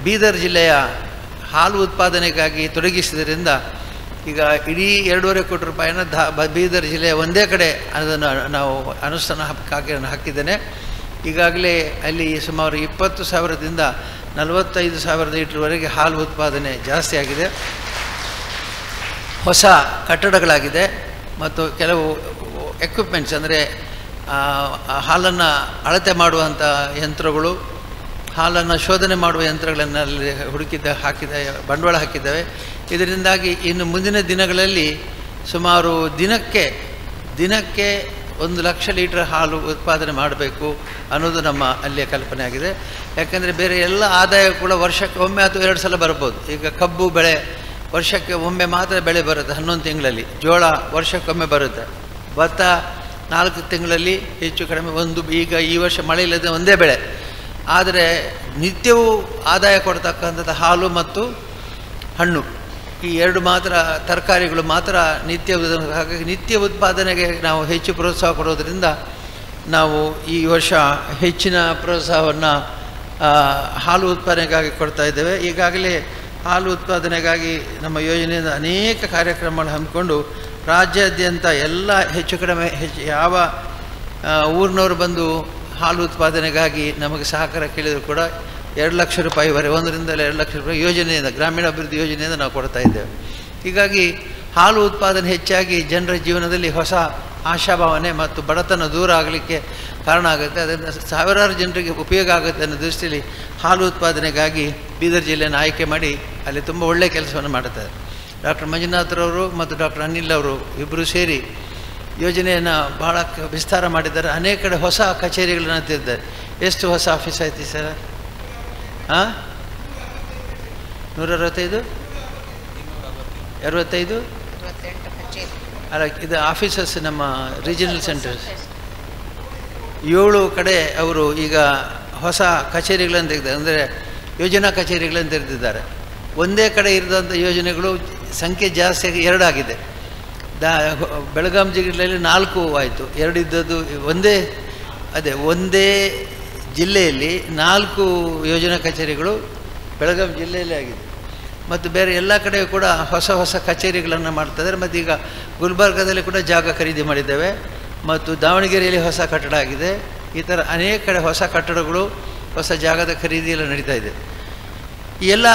ಬೀದರ್ ಜಿಲ್ಲೆಯ ಹಾಲು ಉತ್ಪಾದನೆಗಾಗಿ ತೊಡಗಿಸಿದ್ರಿಂದ ಈಗ ಇಡೀ 2.5 ಕೋಟಿ ರೂಪಾಯಿನ ಬೀದರ್ ಜಿಲ್ಲೆಯ ಒಂದೇ ಕಡೆ ಅದನ್ನು ನಾವು ಅನುಷ್ಠಾನ ಹಾಕಿದ್ದೇನೆ. ಈಗಾಗಲೇ ಅಲ್ಲಿ ಸುಮಾರು 20,000ದಿಂದ 45,000 ಲೀಟ್ರ್ವರೆಗೆ ಹಾಲು ಉತ್ಪಾದನೆ ಜಾಸ್ತಿ ಆಗಿದೆ. ಹೊಸ ಕಟ್ಟಡಗಳಾಗಿದೆ ಮತ್ತು ಕೆಲವು ಎಕ್ವಿಪ್ಮೆಂಟ್ಸ್ ಅಂದರೆ ಹಾಲನ್ನು ಅಳತೆ ಮಾಡುವಂಥ ಯಂತ್ರಗಳು, ಹಾಲನ್ನು ಶೋಧನೆ ಮಾಡುವ ಯಂತ್ರಗಳನ್ನು ಅಲ್ಲಿ ಬಂಡವಾಳ ಹಾಕಿದ್ದಾವೆ. ಇದರಿಂದಾಗಿ ಇನ್ನು ಮುಂದಿನ ದಿನಗಳಲ್ಲಿ ಸುಮಾರು ದಿನಕ್ಕೆ 1 ಲಕ್ಷ ಲೀಟರ್ ಹಾಲು ಉತ್ಪಾದನೆ ಮಾಡಬೇಕು ಅನ್ನೋದು ನಮ್ಮ ಅಲ್ಲಿಯ ಕಲ್ಪನೆ ಆಗಿದೆ. ಯಾಕೆಂದರೆ ಬೇರೆ ಎಲ್ಲ ಆದಾಯ ಕೂಡ ವರ್ಷಕ್ಕೆ ಒಮ್ಮೆ ಅಥವಾ 2 ಸಲ ಬರ್ಬೋದು. ಈಗ ಕಬ್ಬು ಬೆಳೆ ವರ್ಷಕ್ಕೆ ಒಮ್ಮೆ ಮಾತ್ರ ಬೆಳೆ ಬರುತ್ತೆ, 11 ತಿಂಗಳಲ್ಲಿ. ಜೋಳ ವರ್ಷಕ್ಕೊಮ್ಮೆ ಬರುತ್ತೆ. ಭತ್ತ 4 ತಿಂಗಳಲ್ಲಿ ಹೆಚ್ಚು ಕಡಿಮೆ ಈಗ ಈ ವರ್ಷ ಮಳೆ ಇಲ್ಲದೆ ಒಂದೇ ಬೆಳೆ. ಆದರೆ ನಿತ್ಯವೂ ಆದಾಯ ಕೊಡ್ತಕ್ಕಂಥದ್ದು ಹಾಲು ಮತ್ತು ಹಣ್ಣು, ಈ 2 ಮಾತ್ರ, ತರಕಾರಿಗಳು ಮಾತ್ರ ಹಾಗಾಗಿ ನಿತ್ಯ ಉತ್ಪಾದನೆಗೆ ನಾವು ಹೆಚ್ಚು ಪ್ರೋತ್ಸಾಹ ಕೊಡೋದರಿಂದ ನಾವು ಈ ವರ್ಷ ಹೆಚ್ಚಿನ ಪ್ರೋತ್ಸಾಹವನ್ನು ಹಾಲು ಉತ್ಪಾದನೆಗಾಗಿ ಕೊಡ್ತಾ ಇದ್ದೇವೆ. ಈಗಾಗಲೇ ಹಾಲು ಉತ್ಪಾದನೆಗಾಗಿ ನಮ್ಮ ಯೋಜನೆಯಿಂದ ಅನೇಕ ಕಾರ್ಯಕ್ರಮಗಳು ಹಮ್ಮಿಕೊಂಡು ರಾಜ್ಯಾದ್ಯಂತ ಎಲ್ಲ ಹೆಚ್ಚು ಕಡಿಮೆ ಯಾವ ಊರಿನವರು ಬಂದು ಹಾಲು ಉತ್ಪಾದನೆಗಾಗಿ ನಮಗೆ ಸಹಕಾರ ಕೇಳಿದರೂ ಕೂಡ 2 ಲಕ್ಷ ರೂಪಾಯಿವರೆಗೆ 1ರಿಂದ 2 ಲಕ್ಷ ರೂಪಾಯಿ ಯೋಜನೆಯಿಂದ, ಗ್ರಾಮೀಣಾಭಿವೃದ್ಧಿ ಯೋಜನೆಯಿಂದ ನಾವು ಕೊಡ್ತಾ ಇದ್ದೇವೆ. ಹೀಗಾಗಿ ಹಾಲು ಉತ್ಪಾದನೆ ಹೆಚ್ಚಾಗಿ ಜನರ ಜೀವನದಲ್ಲಿ ಹೊಸ ಆಶಾಭಾವನೆ ಮತ್ತು ಬಡತನ ದೂರ ಆಗಲಿಕ್ಕೆ ಕಾರಣ ಆಗುತ್ತೆ. ಅದರಿಂದ ಸಾವಿರಾರು ಜನರಿಗೆ ಉಪಯೋಗ ಆಗುತ್ತೆ ಅನ್ನೋ ದೃಷ್ಟಿಯಲ್ಲಿ ಹಾಲು ಉತ್ಪಾದನೆಗಾಗಿ ಬೀದರ್ ಜಿಲ್ಲೆಯನ್ನು ಆಯ್ಕೆ ಮಾಡಿ ಅಲ್ಲಿ ತುಂಬ ಒಳ್ಳೆಯ ಕೆಲಸವನ್ನು ಮಾಡುತ್ತಾರೆ. ಡಾಕ್ಟರ್ ಮಂಜುನಾಥ್ರವರು ಮತ್ತು ಡಾಕ್ಟರ್ ಅನಿಲ್ ಅವರು ಇಬ್ಬರು ಸೇರಿ ಯೋಜನೆಯನ್ನು ಬಹಳ ವಿಸ್ತಾರ ಮಾಡಿದ್ದಾರೆ. ಅನೇಕ ಕಡೆ ಹೊಸ ಕಚೇರಿಗಳನ್ನು ತೆರೆದಿದ್ದಾರೆ. ಎಷ್ಟು ಹೊಸ ಆಫೀಸ್ ಆಯ್ತು ಸರ್? 165 65 ಅಲ್ಲ, ಇದು ಆಫೀಸಸ್ ನಮ್ಮ ರೀಜನಲ್ ಸೆಂಟರ್ಸ್ 7 ಕಡೆ ಅವರು ಈಗ ಹೊಸ ಕಚೇರಿಗಳನ್ನು ತೆಗೆದಿದ್ದಾರೆ. ಅಂದರೆ ಯೋಜನಾ ಕಚೇರಿಗಳನ್ನು ತೆರೆದಿದ್ದಾರೆ. ಒಂದೇ ಕಡೆ ಇರಿದಂಥ ಯೋಜನೆಗಳು ಸಂಖ್ಯೆ ಜಾಸ್ತಿಯಾಗಿ 2 ಆಗಿದೆ. ಬೆಳಗಾಂ ಜಿಲ್ಲೆಯಲ್ಲಿ 4 ಆಯಿತು. 2 ಇದ್ದದ್ದು ಒಂದೇ ಜಿಲ್ಲೆಯಲ್ಲಿ 4 ಯೋಜನಾ ಕಚೇರಿಗಳು ಬೆಳಗಾಂ ಜಿಲ್ಲೆಯಲ್ಲೇ ಆಗಿದೆ. ಮತ್ತು ಬೇರೆ ಎಲ್ಲ ಕಡೆಯೂ ಕೂಡ ಹೊಸ ಕಚೇರಿಗಳನ್ನು ಮಾಡ್ತಾಯಿದ್ದಾರೆ. ಮತ್ತು ಈಗ ಗುಲ್ಬರ್ಗದಲ್ಲಿ ಕೂಡ ಜಾಗ ಖರೀದಿ ಮಾಡಿದ್ದೇವೆ ಮತ್ತು ದಾವಣಗೆರೆಯಲ್ಲಿ ಹೊಸ ಕಟ್ಟಡ ಆಗಿದೆ. ಈ ಥರ ಅನೇಕ ಕಡೆ ಹೊಸ ಕಟ್ಟಡಗಳು, ಹೊಸ ಜಾಗದ ಖರೀದಿ ಎಲ್ಲ ನಡೀತಾ ಇದೆ. ಈ ಎಲ್ಲ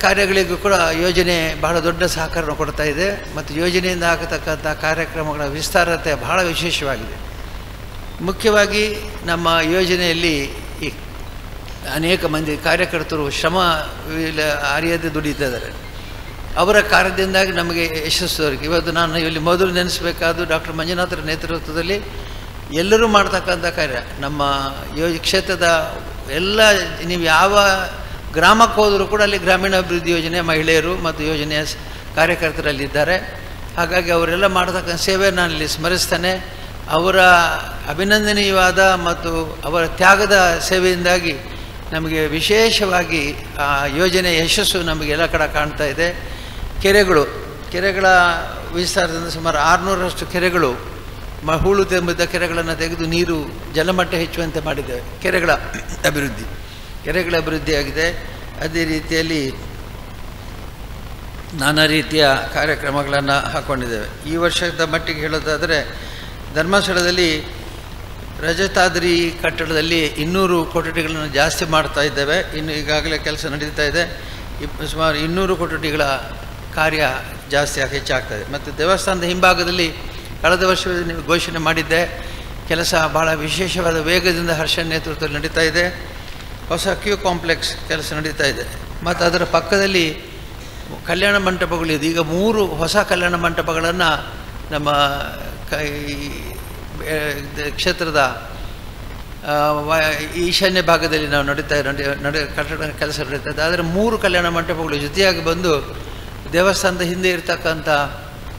ಕಾರ್ಯಗಳಿಗೂ ಕೂಡ ಯೋಜನೆ ಬಹಳ ದೊಡ್ಡ ಸಹಕಾರವನ್ನು ಕೊಡ್ತಾ ಇದೆ. ಮತ್ತು ಯೋಜನೆಯಿಂದ ಆಗತಕ್ಕಂಥ ಕಾರ್ಯಕ್ರಮಗಳ ವಿಸ್ತಾರತೆ ಬಹಳ ವಿಶೇಷವಾಗಿದೆ. ಮುಖ್ಯವಾಗಿ ನಮ್ಮ ಯೋಜನೆಯಲ್ಲಿ ಈ ಅನೇಕ ಮಂದಿ ಕಾರ್ಯಕರ್ತರು ಶ್ರಮ ಅರಿಯದೆ ದುಡಿತಾ ಇದ್ದಾರೆ. ಅವರ ಕಾರ್ಯದಿಂದಾಗಿ ನಮಗೆ ಯಶಸ್ಸು ದೊರಕಿ. ಇವತ್ತು ನಾನು ಇಲ್ಲಿ ಮೊದಲು ನೆನೆಸಬೇಕಾದ್ದು ಡಾಕ್ಟರ್ ಮಂಜುನಾಥರ ನೇತೃತ್ವದಲ್ಲಿ ಎಲ್ಲರೂ ಮಾಡ್ತಕ್ಕಂಥ ಕಾರ್ಯ. ನಮ್ಮ ಕ್ಷೇತ್ರದ ಎಲ್ಲ, ನೀವು ಯಾವ ಗ್ರಾಮಕ್ಕೆ ಹೋದರೂ ಕೂಡ ಅಲ್ಲಿ ಗ್ರಾಮೀಣಾಭಿವೃದ್ಧಿ ಯೋಜನೆ ಮಹಿಳೆಯರು ಮತ್ತು ಯೋಜನೆಯ ಕಾರ್ಯಕರ್ತರಲ್ಲಿದ್ದಾರೆ. ಹಾಗಾಗಿ ಅವರೆಲ್ಲ ಮಾಡತಕ್ಕಂಥ ಸೇವೆ ನಾನು ಇಲ್ಲಿ ಸ್ಮರಿಸ್ತೇನೆ. ಅವರ ಅಭಿನಂದನೀಯವಾದ ಮತ್ತು ಅವರ ತ್ಯಾಗದ ಸೇವೆಯಿಂದಾಗಿ ನಮಗೆ ವಿಶೇಷವಾಗಿ ಆ ಯೋಜನೆ ಯಶಸ್ಸು ನಮಗೆಲ್ಲ ಕಡೆ ಕಾಣ್ತಾ ಇದೆ. ಕೆರೆಗಳ ವಿಸ್ತಾರದಿಂದ ಸುಮಾರು 600ರಷ್ಟು ಕೆರೆಗಳು, ಹೂಳು ತುಂಬಿದ್ದ ಕೆರೆಗಳನ್ನು ತೆಗೆದು ನೀರು ಜಲಮಟ್ಟ ಹೆಚ್ಚುವಂತೆ ಮಾಡಿದ್ದೇವೆ. ಕೆರೆಗಳ ಅಭಿವೃದ್ಧಿಯಾಗಿದೆ. ಅದೇ ರೀತಿಯಲ್ಲಿ ನಾನಾ ರೀತಿಯ ಕಾರ್ಯಕ್ರಮಗಳನ್ನು ಹಾಕ್ಕೊಂಡಿದ್ದೇವೆ. ಈ ವರ್ಷದ ಮಟ್ಟಿಗೆ ಹೇಳೋದಾದರೆ ಧರ್ಮಸ್ಥಳದಲ್ಲಿ ರಜತಾದ್ರಿ ಕಟ್ಟಡದಲ್ಲಿ 200 ಕೊಠಡಿಗಳನ್ನು ಜಾಸ್ತಿ ಮಾಡ್ತಾ ಇದ್ದೇವೆ. ಇನ್ನು ಈಗಾಗಲೇ ಕೆಲಸ ನಡೀತಾ ಇದೆ. ಸುಮಾರು 200 ಕೊಠಡಿಗಳ ಕಾರ್ಯ ಹೆಚ್ಚಾಗ್ತದೆ. ಮತ್ತು ದೇವಸ್ಥಾನದ ಹಿಂಭಾಗದಲ್ಲಿ ಕಳೆದ ವರ್ಷ ಘೋಷಣೆ ಮಾಡಿದ್ದೆ, ಕೆಲಸ ಭಾಳ ವಿಶೇಷವಾದ ವೇಗದಿಂದ ಹರ್ಷನ್ ನೇತೃತ್ವದಲ್ಲಿ ನಡೀತಾ ಇದೆ. ಹೊಸ ಕ್ಯೂ ಕಾಂಪ್ಲೆಕ್ಸ್ ಕೆಲಸ ನಡೀತಾ ಇದೆ. ಮತ್ತು ಅದರ ಪಕ್ಕದಲ್ಲಿ ಕಲ್ಯಾಣ ಮಂಟಪಗಳಿದೆ. ಈಗ 3 ಹೊಸ ಕಲ್ಯಾಣ ಮಂಟಪಗಳನ್ನು ನಮ್ಮ ಕ್ಷೇತ್ರದ ಈಶಾನ್ಯ ಭಾಗದಲ್ಲಿ ನಾವು ಕಟ್ಟಡ ಕೆಲಸ ನಡೀತಾ ಇದೆ. ಆದರೆ 3 ಕಲ್ಯಾಣ ಮಂಟಪಗಳು ಜೊತೆಯಾಗಿ ಬಂದು ದೇವಸ್ಥಾನದ ಹಿಂದೆ ಇರತಕ್ಕಂಥ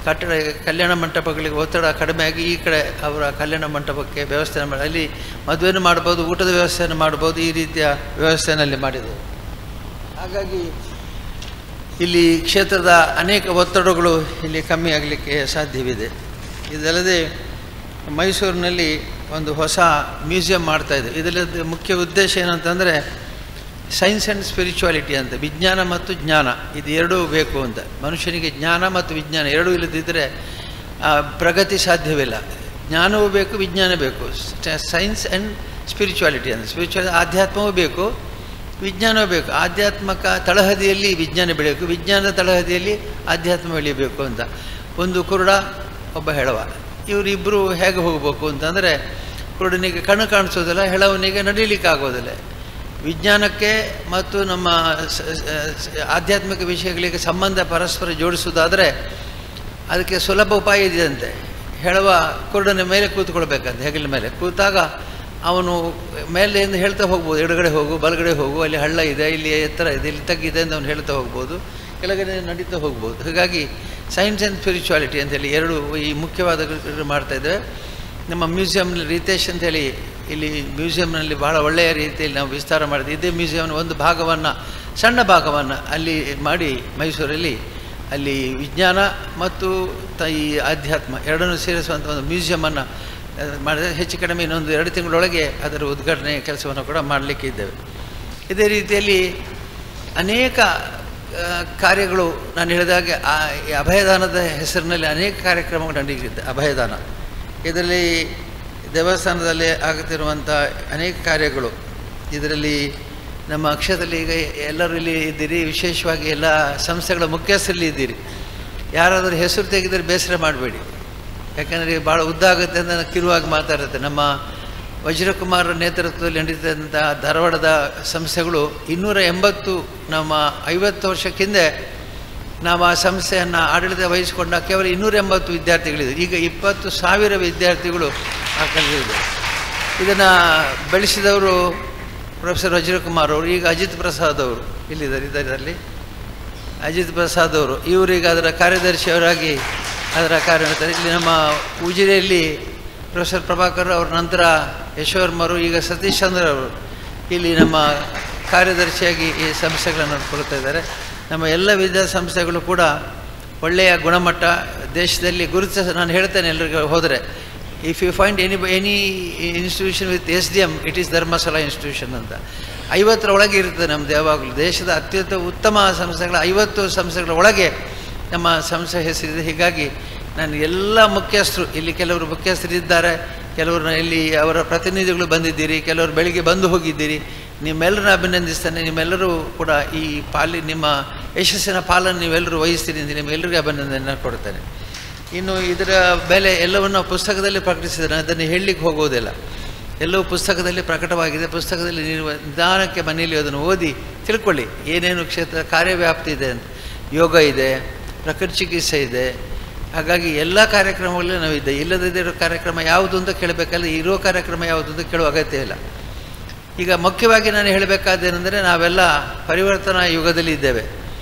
ಕಟ್ಟಡ ಕಲ್ಯಾಣ ಮಂಟಪಗಳಿಗೆ ಒತ್ತಡ ಕಡಿಮೆಯಾಗಿ ಈ ಕಡೆ ಅವರ ಕಲ್ಯಾಣ ಮಂಟಪಕ್ಕೆ ವ್ಯವಸ್ಥೆ ಮಾಡಿ ಅಲ್ಲಿ ಮದುವೆಯನ್ನು ಮಾಡ್ಬೋದು, ಊಟದ ವ್ಯವಸ್ಥೆಯನ್ನು ಮಾಡ್ಬೋದು, ಈ ರೀತಿಯ ವ್ಯವಸ್ಥೆಯಲ್ಲಿ ಮಾಡಿದರು. ಹಾಗಾಗಿ ಇಲ್ಲಿ ಕ್ಷೇತ್ರದ ಅನೇಕ ಒತ್ತಡಗಳು ಇಲ್ಲಿ ಕಮ್ಮಿ ಆಗಲಿಕ್ಕೆ ಸಾಧ್ಯವಿದೆ. ಇದಲ್ಲದೆ ಮೈಸೂರಿನಲ್ಲಿ ಒಂದು ಹೊಸ ಮ್ಯೂಸಿಯಂ ಮಾಡ್ತಾಯಿದೆ. ಇದರಲ್ಲಿ ಮುಖ್ಯ ಉದ್ದೇಶ ಏನಂತಂದರೆ ಸೈನ್ಸ್ ಆ್ಯಂಡ್ ಸ್ಪಿರಿಚುವಾಲಿಟಿ ಅಂತ, ವಿಜ್ಞಾನ ಮತ್ತು ಜ್ಞಾನ ಇದು ಎರಡೂ ಬೇಕು ಅಂತ. ಮನುಷ್ಯನಿಗೆ ಜ್ಞಾನ ಮತ್ತು ವಿಜ್ಞಾನ ಎರಡೂ ಇಲ್ಲದಿದ್ದರೆ ಪ್ರಗತಿ ಸಾಧ್ಯವಿಲ್ಲ. ಜ್ಞಾನವೂ ಬೇಕು, ವಿಜ್ಞಾನ ಬೇಕು. ಸೈನ್ಸ್ ಆ್ಯಂಡ್ ಸ್ಪಿರಿಚುವಾಲಿಟಿ ಅಂತ, ಸ್ಪಿರಿಚುವಾಲಿಟಿ ಆಧ್ಯಾತ್ಮವೂ ಬೇಕು, ವಿಜ್ಞಾನವೂ ಬೇಕು. ಆಧ್ಯಾತ್ಮಿಕ ತಳಹದಿಯಲ್ಲಿ ವಿಜ್ಞಾನ ಬೆಳೆಯಬೇಕು, ವಿಜ್ಞಾನದ ತಳಹದಿಯಲ್ಲಿ ಆಧ್ಯಾತ್ಮ ಬೆಳೆಯಬೇಕು ಅಂತ. ಒಂದು ಕುರುಡ, ಒಬ್ಬ ಹೆಳವ, ಇವರಿಬ್ಬರು ಹೇಗೆ ಹೋಗಬೇಕು ಅಂತಂದರೆ ಕುರುಡನಿಗೆ ಕಣ್ಣು ಕಾಣಿಸೋದಿಲ್ಲ, ಹೆಳವನಿಗೆ ನಡೀಲಿಕ್ಕೆ ಆಗೋದಿಲ್ಲ. ವಿಜ್ಞಾನಕ್ಕೆ ಮತ್ತು ನಮ್ಮ ಆಧ್ಯಾತ್ಮಿಕ ವಿಷಯಗಳಿಗೆ ಸಂಬಂಧ ಪರಸ್ಪರ ಜೋಡಿಸೋದಾದರೆ ಅದಕ್ಕೆ ಸುಲಭ ಉಪಾಯ ಇದೆಯಂತೆ. ಹೆಳವ ಕುರುಡನ ಮೇಲೆ ಕೂತ್ಕೊಳ್ಬೇಕಂತ, ಹೆಗಲ ಮೇಲೆ ಕೂತಾಗ ಅವನು ಮೇಲೆಯಿಂದ ಹೇಳ್ತಾ ಹೋಗ್ಬೋದು, ಎಡಗಡೆ ಹೋಗು, ಬಲಗಡೆ ಹೋಗು, ಅಲ್ಲಿ ಹಳ್ಳ ಇದೆ, ಇಲ್ಲಿ ಎತ್ತರ ಇದೆ, ಇಲ್ಲಿ ತಗ್ಗಿದೆ ಅಂತ ಅವನು ಹೇಳ್ತಾ ಹೋಗ್ಬೋದು, ಕೆಳಗಡೆ ನಡೀತಾ ಹೋಗ್ಬೋದು. ಹೀಗಾಗಿ ಸೈನ್ಸ್ ಆ್ಯಂಡ್ ಸ್ಪಿರಿಚುವಾಲಿಟಿ ಅಂತೇಳಿ ಎರಡು ಈ ಮುಖ್ಯವಾದ ಮಾಡ್ತಾಯಿದ್ದೇವೆ. ನಮ್ಮ ಮ್ಯೂಸಿಯಂನಲ್ಲಿ ರೀತೇಶ್ ಅಂತೇಳಿ ಇಲ್ಲಿ ಮ್ಯೂಸಿಯಂನಲ್ಲಿ ಭಾಳ ಒಳ್ಳೆಯ ರೀತಿಯಲ್ಲಿ ನಾವು ವಿಸ್ತಾರ ಮಾಡಿದ್ವಿ. ಇದೇ ಮ್ಯೂಸಿಯಂನ ಒಂದು ಭಾಗವನ್ನು, ಸಣ್ಣ ಭಾಗವನ್ನು ಅಲ್ಲಿ ಮಾಡಿ ಮೈಸೂರಲ್ಲಿ ಅಲ್ಲಿ ವಿಜ್ಞಾನ ಮತ್ತು ಈ ಆಧ್ಯಾತ್ಮ ಎರಡನ್ನೂ ಸೇರಿಸುವಂಥ ಒಂದು ಮ್ಯೂಸಿಯಮನ್ನು ಮಾಡಿದರೆ ಹೆಚ್ಚು ಕಡಿಮೆ ಇನ್ನೊಂದು 2 ತಿಂಗಳೊಳಗೆ ಅದರ ಉದ್ಘಾಟನೆ ಕೆಲಸವನ್ನು ಕೂಡ ಮಾಡಲಿಕ್ಕೆ ಇದ್ದೇವೆ. ಇದೇ ರೀತಿಯಲ್ಲಿ ಅನೇಕ ಕಾರ್ಯಗಳು ನಾನು ಹೇಳಿದಾಗೆ ಈ ಅಭಯದಾನದ ಹೆಸರಿನಲ್ಲಿ ಅನೇಕ ಕಾರ್ಯಕ್ರಮಗಳು ನಡೆಯುತ್ತೆ. ಅಭಯದಾನ ಇದರಲ್ಲಿ ದೇವಸ್ಥಾನದಲ್ಲಿ ಆಗುತ್ತಿರುವಂಥ ಅನೇಕ ಕಾರ್ಯಗಳು, ಇದರಲ್ಲಿ ನಮ್ಮ ಕ್ಷೇತ್ರದಲ್ಲಿ ಈಗ ಎಲ್ಲರೂ ಇಲ್ಲಿ ಇದ್ದೀರಿ, ವಿಶೇಷವಾಗಿ ಎಲ್ಲ ಸಂಸ್ಥೆಗಳ ಮುಖ್ಯಸ್ಥರಲ್ಲಿ ಇದ್ದೀರಿ. ಯಾರಾದರೂ ಹೆಸರು ತೆಗೆದರೆ ಬೇಸರ ಮಾಡಬೇಡಿ, ಯಾಕೆಂದರೆ ಭಾಳ ಉದ್ದ ಆಗುತ್ತೆ ಅಂತ ಕಿರುವಾಗಿ ಮಾತಾಡುತ್ತೆ. ನಮ್ಮ ವಜ್ರಕುಮಾರ್ ನೇತೃತ್ವದಲ್ಲಿ ನಡೀತಂಥ ಧಾರವಾಡದ ಸಂಸ್ಥೆಗಳು 280 ನಮ್ಮ 50 ವರ್ಷಕ್ಕಿಂತ ನಾವು ಆ ಸಂಸ್ಥೆಯನ್ನು ಆಡಳಿತ ವಹಿಸಿಕೊಂಡ ಕೇವಲ 280 ವಿದ್ಯಾರ್ಥಿಗಳಿದೆ. ಈಗ 20,000 ವಿದ್ಯಾರ್ಥಿಗಳು ಆ ಕಲಿತಿದ್ದಾರೆ. ಇದನ್ನು ಬೆಳೆಸಿದವರು ಪ್ರೊಫೆಸರ್ ವಜ್ರಕುಮಾರ್ ಅವರು, ಈಗ ಅಜಿತ್ ಪ್ರಸಾದ್ ಅವರು ಇದ್ದಾರೆ ಅಲ್ಲಿ ಅಜಿತ್ ಪ್ರಸಾದ್ ಅವರು, ಇವರೀಗ ಅದರ ಕಾರ್ಯದರ್ಶಿಯವರಾಗಿ ಅದರ ಕಾರ್ಯನಿರ್ವಹಿಸ್ತಾರೆ. ಇಲ್ಲಿ ನಮ್ಮ ಉಜಿರೆಯಲ್ಲಿ ಪ್ರೊಫೆಸರ್ ಪ್ರಭಾಕರ್ ಅವ್ರ ನಂತರ ಯಶೋವರ್ಮರು, ಈಗ ಸತೀಶ್ ಚಂದ್ರ ಅವರು ಇಲ್ಲಿ ನಮ್ಮ ಕಾರ್ಯದರ್ಶಿಯಾಗಿ ಈ ಸಂಸ್ಥೆಗಳನ್ನು ನೋಡ್ಕೊಳ್ತಾ ಇದ್ದಾರೆ. ನಮ್ಮ ಎಲ್ಲ ವಿದ್ಯಾಸಂಸ್ಥೆಗಳು ಕೂಡ ಒಳ್ಳೆಯ ಗುಣಮಟ್ಟ ದೇಶದಲ್ಲಿ ಗುರುತಿಸ. ನಾನು ಹೇಳ್ತೇನೆ ಎಲ್ಲರಿಗೂ ಹೋದರೆ, if you find any institution with SDM it is Dharmasthala institution ಅಂತ. 50ರ ಒಳಗೆ ಇರ್ತದೆ ನಮ್ಮದು ಯಾವಾಗಲೂ. ದೇಶದ ಅತ್ಯಂತ ಉತ್ತಮ ಸಂಸ್ಥೆಗಳ 50 ಸಂಸ್ಥೆಗಳ ಒಳಗೆ ನಮ್ಮ ಸಂಸ್ಥೆ ಹೆಸರಿದೆ. ಹೀಗಾಗಿ ನಾನು ಎಲ್ಲ ಮುಖ್ಯಸ್ಥರು, ಇಲ್ಲಿ ಕೆಲವರು ಮುಖ್ಯಸ್ಥರಿದ್ದಾರೆ, ಕೆಲವರು ಇಲ್ಲಿ ಅವರ ಪ್ರತಿನಿಧಿಗಳು ಬಂದಿದ್ದೀರಿ, ಕೆಲವರು ಬೆಳಿಗ್ಗೆ ಬಂದು ಹೋಗಿದ್ದೀರಿ. ನಿಮ್ಮೆಲ್ಲರನ್ನ ಅಭಿನಂದಿಸ್ತೇನೆ. ನಿಮ್ಮೆಲ್ಲರೂ ಕೂಡ ಈ ನಿಮ್ಮ ಯಶಸ್ಸಿನ ಪಾಲನ್ನು ನೀವೆಲ್ಲರೂ ವಹಿಸ್ತೀರಿ ಅಂತ ನಿಮ್ಮೆಲ್ಲರಿಗೂ ಅಭಿನಂದನೆ ಕೊಡ್ತೇನೆ. ಇನ್ನು ಇದರ ಬೆಲೆ ಎಲ್ಲವನ್ನು ಪುಸ್ತಕದಲ್ಲಿ ಪ್ರಕಟಿಸಿದರೆ ಅದನ್ನು ಹೇಳಲಿಕ್ಕೆ ಹೋಗೋದಿಲ್ಲ. ಎಲ್ಲವೂ ಪುಸ್ತಕದಲ್ಲಿ ಪ್ರಕಟವಾಗಿದೆ. ಪುಸ್ತಕದಲ್ಲಿ ನೀವು ನಿಧಾನಕ್ಕೆ ಮನೆಯಲ್ಲಿ ಅದನ್ನು ಓದಿ ತಿಳ್ಕೊಳ್ಳಿ ಏನೇನು ಕ್ಷೇತ್ರ ಕಾರ್ಯವ್ಯಾಪ್ತಿ ಇದೆ ಅಂತ. ಯೋಗ ಇದೆ, ಪ್ರಕೃತಿ ಚಿಕಿತ್ಸೆ ಇದೆ. ಹಾಗಾಗಿ ಎಲ್ಲ ಕಾರ್ಯಕ್ರಮಗಳಲ್ಲೂ ನಾವಿದ್ದೆ. ಇಲ್ಲದಿರೋ ಕಾರ್ಯಕ್ರಮ ಯಾವುದು ಅಂತ ಕೇಳಬೇಕಲ್ಲ, ಇರೋ ಕಾರ್ಯಕ್ರಮ ಯಾವುದು ಅಂತ ಕೇಳುವ ಅಗತ್ಯ ಇಲ್ಲ. ಈಗ ಮುಖ್ಯವಾಗಿ ನಾನು ಹೇಳಬೇಕಾದೇನೆಂದರೆ, ನಾವೆಲ್ಲ ಪರಿವರ್ತನಾ ಯುಗದಲ್ಲಿ ಇದ್ದೇವೆ.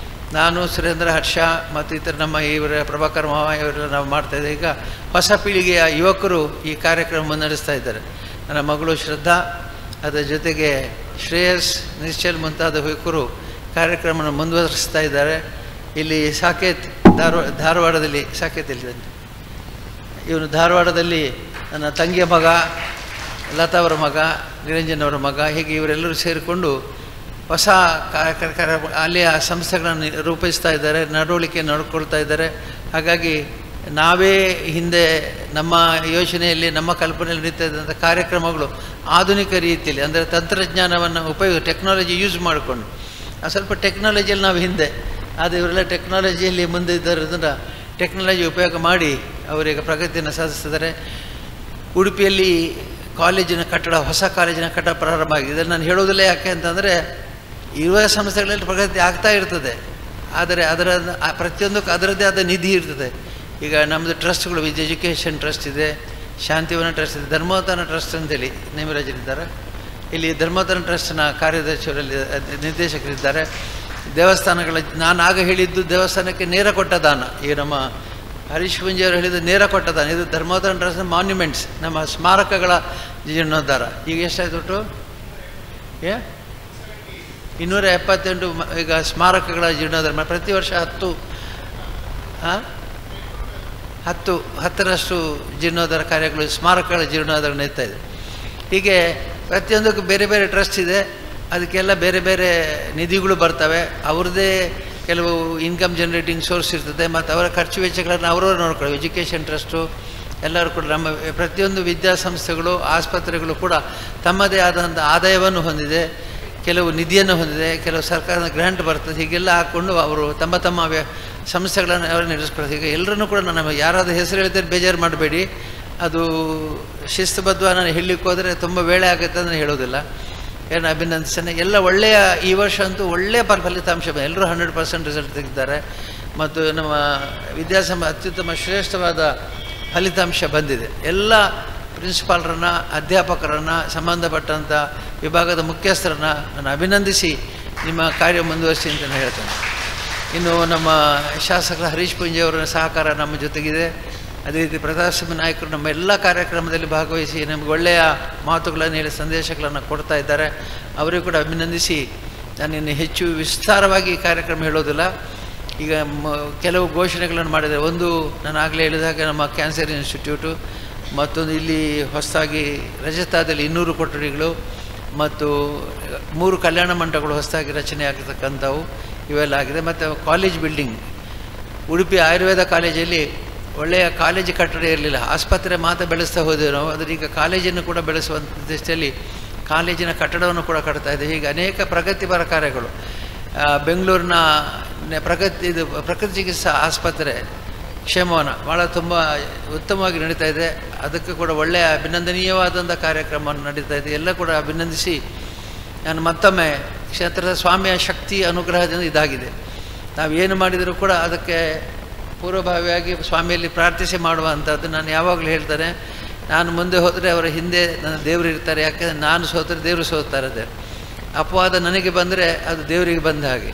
ನಾನು, ಸುರೇಂದ್ರ, ಹರ್ಷ ಮತ್ತು ಇತರ ನಮ್ಮ ಇವರ ಪ್ರಭಾಕರ್ ಮಾವ ಇವರು ನಾವು ಮಾಡ್ತಾಯಿದ್ದೇವೆ. ಈಗ ಹೊಸ ಪೀಳಿಗೆಯ ಯುವಕರು ಈ ಕಾರ್ಯಕ್ರಮ ಮುನ್ನಡೆಸ್ತಾ ಇದ್ದಾರೆ. ನನ್ನ ಮಗಳು ಶ್ರದ್ಧಾ, ಅದರ ಜೊತೆಗೆ ಶ್ರೇಯಸ್, ನಿಶ್ಚಲ್ ಮುಂತಾದ ಯುವಕರು ಕಾರ್ಯಕ್ರಮವನ್ನು ಮುಂದುವರಿಸ್ತಾ ಇದ್ದಾರೆ. ಇಲ್ಲಿ ಸಾಕೇತ್ ಧಾರವಾಡದಲ್ಲಿ ಸಾಕೇತ್ ಇಲ್ಲಿದ್ದಾನೆ, ಇವನು ಧಾರವಾಡದಲ್ಲಿ ನನ್ನ ತಂಗಿಯ ಮಗ, ಲತಾ ಅವರ ಮಗ, ನಿರಂಜನ್ ಅವರ ಮಗ, ಹೀಗೆ ಇವರೆಲ್ಲರೂ ಸೇರಿಕೊಂಡು ಹೊಸ ಕಾರ್ಯಕ್ರಮ ಅಲ್ಲಿಯ ಸಂಸ್ಥೆಗಳನ್ನು ರೂಪಿಸ್ತಾ ಇದ್ದಾರೆ, ನಡವಳಿಕೆ ನೋಡ್ಕೊಳ್ತಾ ಇದ್ದಾರೆ. ಹಾಗಾಗಿ ನಾವೇ ಹಿಂದೆ ನಮ್ಮ ಯೋಚನೆಯಲ್ಲಿ ನಮ್ಮ ಕಲ್ಪನೆಯಲ್ಲಿ ನಡೀತಾ ಇದ್ದಂಥ ಕಾರ್ಯಕ್ರಮಗಳು ಆಧುನಿಕ ರೀತಿಯಲ್ಲಿ, ಅಂದರೆ ತಂತ್ರಜ್ಞಾನವನ್ನು ಟೆಕ್ನಾಲಜಿ ಯೂಸ್ ಮಾಡಿಕೊಂಡು, ಸ್ವಲ್ಪ ಟೆಕ್ನಾಲಜಿಯಲ್ಲಿ ನಾವು ಹಿಂದೆ, ಆದರೆ ಇವರೆಲ್ಲ ಟೆಕ್ನಾಲಜಿಯಲ್ಲಿ ಮುಂದೆ ಇದ್ದರಿಂದ ಟೆಕ್ನಾಲಜಿ ಉಪಯೋಗ ಮಾಡಿ ಅವರೀಗ ಪ್ರಗತಿಯನ್ನು ಸಾಧಿಸ್ತಿದ್ದಾರೆ. ಉಡುಪಿಯಲ್ಲಿ ಕಾಲೇಜಿನ ಕಟ್ಟಡ, ಹೊಸ ಕಾಲೇಜಿನ ಕಟ್ಟಡ ಪ್ರಾರಂಭ ಆಗಿದೆ. ಇದನ್ನು ನಾನು ಹೇಳೋದಿಲ್ಲ ಯಾಕೆ ಅಂತಂದರೆ, ಇರುವ ಸಂಸ್ಥೆಗಳಲ್ಲಿ ಪ್ರಗತಿ ಆಗ್ತಾ ಇರ್ತದೆ, ಆದರೆ ಪ್ರತಿಯೊಂದಕ್ಕೂ ಅದರದ್ದೇ ಆದ ನಿಧಿ ಇರ್ತದೆ. ಈಗ ನಮ್ಮದು ಟ್ರಸ್ಟ್ಗಳು, ವಿತ್ ಎಜುಕೇಷನ್ ಟ್ರಸ್ಟ್ ಇದೆ, ಶಾಂತಿವನ ಟ್ರಸ್ಟ್ ಇದೆ, ಧರ್ಮೋತ್ಥಾನ ಟ್ರಸ್ಟ್ ಅಂತೇಳಿ ನೇಮರಾಜರಿದ್ದಾರೆ. ಇಲ್ಲಿ ಧರ್ಮೋತ್ಥಾನ ಟ್ರಸ್ಟ್ನ ಕಾರ್ಯದರ್ಶಿಯವರಲ್ಲಿ ನಿರ್ದೇಶಕರಿದ್ದಾರೆ. ದೇವಸ್ಥಾನಗಳ, ನಾನು ಆಗ ಹೇಳಿದ್ದು ದೇವಸ್ಥಾನಕ್ಕೆ ನೇರ ಕೊಟ್ಟ ದಾನ. ಈಗ ನಮ್ಮ ಹರೀಶ್ ಪೂಂಜಿಯವರು ಹೇಳಿದ ನೇರ ಕೊಟ್ಟದಾನೆ. ಇದು ಧರ್ಮೋದ್ಧಾರ ಟ್ರಸ್ಟ್ ಮಾನ್ಯುಮೆಂಟ್ಸ್, ನಮ್ಮ ಸ್ಮಾರಕಗಳ ಜೀರ್ಣೋದ್ಧಾರ. ಈಗ ಎಷ್ಟಾಯ್ತು ಒಟ್ಟು? 278 ಈಗ ಸ್ಮಾರಕಗಳ ಜೀರ್ಣೋದ್ಧಾರ. ಪ್ರತಿ ವರ್ಷ 10ರಷ್ಟು ಜೀರ್ಣೋದ್ಧಾರ ಕಾರ್ಯಗಳು, ಸ್ಮಾರಕಗಳ ಜೀರ್ಣೋದ್ಧಾರ ನಡೀತಾ ಇದೆ. ಹೀಗೆ ಪ್ರತಿಯೊಂದಕ್ಕೂ ಬೇರೆ ಬೇರೆ ಟ್ರಸ್ಟ್ ಇದೆ, ಅದಕ್ಕೆಲ್ಲ ಬೇರೆ ಬೇರೆ ನಿಧಿಗಳು ಬರ್ತವೆ. ಅವ್ರದ್ದೇ ಕೆಲವು ಇನ್ಕಮ್ ಜನರೇಟಿಂಗ್ ಸೋರ್ಸ್ ಇರ್ತದೆ, ಮತ್ತು ಅವರ ಖರ್ಚು ವೆಚ್ಚಗಳನ್ನು ಅವರವರು ನೋಡ್ಕೊಳ್ಳಿ. ಎಜುಕೇಷನ್ ಟ್ರಸ್ಟು ಎಲ್ಲರೂ ಕೂಡ, ನಮ್ಮ ಪ್ರತಿಯೊಂದು ವಿದ್ಯಾಸಂಸ್ಥೆಗಳು, ಆಸ್ಪತ್ರೆಗಳು ಕೂಡ ತಮ್ಮದೇ ಆದಂಥ ಆದಾಯವನ್ನು ಹೊಂದಿದೆ, ಕೆಲವು ನಿಧಿಯನ್ನು ಹೊಂದಿದೆ, ಕೆಲವು ಸರ್ಕಾರದ ಗ್ರ್ಯಾಂಟ್ ಬರ್ತದೆ. ಹೀಗೆಲ್ಲ ಹಾಕ್ಕೊಂಡು ಅವರು ತಮ್ಮ ತಮ್ಮ ಸಂಸ್ಥೆಗಳನ್ನು ಅವರು ನಡೆಸ್ಕೊಳ್ತಾರೆ. ಈಗ ಎಲ್ಲರನ್ನೂ ಕೂಡ ನಾನು ಯಾರಾದರೂ ಹೆಸರು ಹೇಳಿದ್ರೆ ಬೇಜಾರು ಮಾಡಬೇಡಿ, ಅದು ಶಿಸ್ತುಬದ್ಧ. ನಾನು ಹೇಳಲಿಕ್ಕೆ ಹೋದರೆ ತುಂಬ ವೇಳೆ ಆಗುತ್ತೆ ಅಂತ ಹೇಳೋದಿಲ್ಲ. ಏನು ಅಭಿನಂದಿಸ್ತೇನೆ. ಎಲ್ಲ ಒಳ್ಳೆಯ, ಈ ವರ್ಷ ಅಂತೂ ಒಳ್ಳೆಯ ಫಲಿತಾಂಶ ಬಂದಿದೆ. ಎಲ್ಲರೂ 100% ರಿಸಲ್ಟ್ ತೆಗೆದಿದ್ದಾರೆ. ಮತ್ತು ನಮ್ಮ ಅತ್ಯುತ್ತಮ ಶ್ರೇಷ್ಠವಾದ ಫಲಿತಾಂಶ ಬಂದಿದೆ. ಎಲ್ಲ ಪ್ರಿನ್ಸಿಪಾಲ್ರನ್ನು, ಅಧ್ಯಾಪಕರನ್ನು, ಸಂಬಂಧಪಟ್ಟಂಥ ವಿಭಾಗದ ಮುಖ್ಯಸ್ಥರನ್ನು ನಾನು ಅಭಿನಂದಿಸಿ ನಿಮ್ಮ ಕಾರ್ಯ ಮುಂದುವರಿಸಿ ಅಂತ ನಾನು ಹೇಳ್ತೇನೆ. ಇನ್ನು ನಮ್ಮ ಶಾಸಕರ ಹರೀಶ್ ಪೂಂಜಿಯವರ ಸಹಕಾರ ನಮ್ಮ ಜೊತೆಗಿದೆ. ಅದೇ ರೀತಿ ಪ್ರತಾಪ್ ಸಿಂಹ ನಾಯಕರು ನಮ್ಮ ಎಲ್ಲ ಕಾರ್ಯಕ್ರಮದಲ್ಲಿ ಭಾಗವಹಿಸಿ ನಮಗೆ ಒಳ್ಳೆಯ ಮಾತುಗಳನ್ನು ಹೇಳಿ ಸಂದೇಶಗಳನ್ನು ಕೊಡ್ತಾ ಇದ್ದಾರೆ. ಅವರಿಗೂ ಕೂಡ ಅಭಿನಂದಿಸಿ ನಾನು ಇನ್ನು ಹೆಚ್ಚು ವಿಸ್ತಾರವಾಗಿ ಕಾರ್ಯಕ್ರಮ ಹೇಳೋದಿಲ್ಲ. ಈಗ ಕೆಲವು ಘೋಷಣೆಗಳನ್ನು ಮಾಡಿದರೆ, ಒಂದು ನಾನು ಆಗಲೇ ಹೇಳಿದಾಗ ನಮ್ಮ ಕ್ಯಾನ್ಸರ್ ಇನ್ಸ್ಟಿಟ್ಯೂಟು, ಮತ್ತೊಂದು ಇಲ್ಲಿ ಹೊಸದಾಗಿ ರಜತಾದಲ್ಲಿ 200 ಕೊಠಡಿಗಳು ಮತ್ತು 3 ಕಲ್ಯಾಣ ಮಂಟಪಗಳು ಹೊಸದಾಗಿ ರಚನೆ ಆಗಿರ್ತಕ್ಕಂಥವು ಇವೆಲ್ಲ ಆಗಿದೆ. ಮತ್ತು ಕಾಲೇಜ್ ಬಿಲ್ಡಿಂಗ್, ಉಡುಪಿ ಆಯುರ್ವೇದ ಕಾಲೇಜಲ್ಲಿ ಒಳ್ಳೆಯ ಕಾಲೇಜು ಕಟ್ಟಡ ಇರಲಿಲ್ಲ, ಆಸ್ಪತ್ರೆ ಮಾತ್ರ ಬೆಳೆಸ್ತಾ ಹೋದೆವು ನಾವು. ಆದರೆ ಈಗ ಕಾಲೇಜನ್ನು ಕೂಡ ಬೆಳೆಸುವಂಥ ದೃಷ್ಟಿಯಲ್ಲಿ ಕಾಲೇಜಿನ ಕಟ್ಟಡವನ್ನು ಕೂಡ ಕಟ್ತಾ ಇದೆ. ಹೀಗೆ ಅನೇಕ ಪ್ರಗತಿಪರ ಕಾರ್ಯಗಳು. ಬೆಂಗಳೂರಿನ ಪ್ರಕೃತಿ ಚಿಕಿತ್ಸಾ ಆಸ್ಪತ್ರೆ ಕ್ಷೇಮವನ ಭಾಳ ತುಂಬ ಉತ್ತಮವಾಗಿ ನಡೀತಾ ಇದೆ. ಅದಕ್ಕೆ ಕೂಡ ಒಳ್ಳೆಯ ಅಭಿನಂದನೀಯವಾದಂಥ ಕಾರ್ಯಕ್ರಮವನ್ನು ನಡೀತಾ ಇದೆ. ಎಲ್ಲ ಕೂಡ ಅಭಿನಂದಿಸಿ ನಾನು ಮತ್ತೊಮ್ಮೆ ಕ್ಷೇತ್ರದ ಸ್ವಾಮಿಯ ಶಕ್ತಿ ಅನುಗ್ರಹದಿಂದ ಇದಾಗಿದೆ. ನಾವು ಏನು ಮಾಡಿದರೂ ಕೂಡ ಅದಕ್ಕೆ ಪೂರ್ವಭಾವಿಯಾಗಿ ಸ್ವಾಮಿಯಲ್ಲಿ ಪ್ರಾರ್ಥಿಸಿ ಮಾಡುವಂಥದ್ದು. ನಾನು ಯಾವಾಗಲೂ ಹೇಳ್ತಾನೆ, ನಾನು ಮುಂದೆ ಹೋದರೆ ಅವರ ಹಿಂದೆ ನನ್ನ ದೇವರು ಇರ್ತಾರೆ. ಯಾಕೆಂದರೆ ನಾನು ಸೋತರೆ ದೇವರು ಸೋತ್ತಾರೆ. ಅಪವಾದ ನನಗೆ ಬಂದರೆ ಅದು ದೇವರಿಗೆ ಬಂದ ಹಾಗೆ,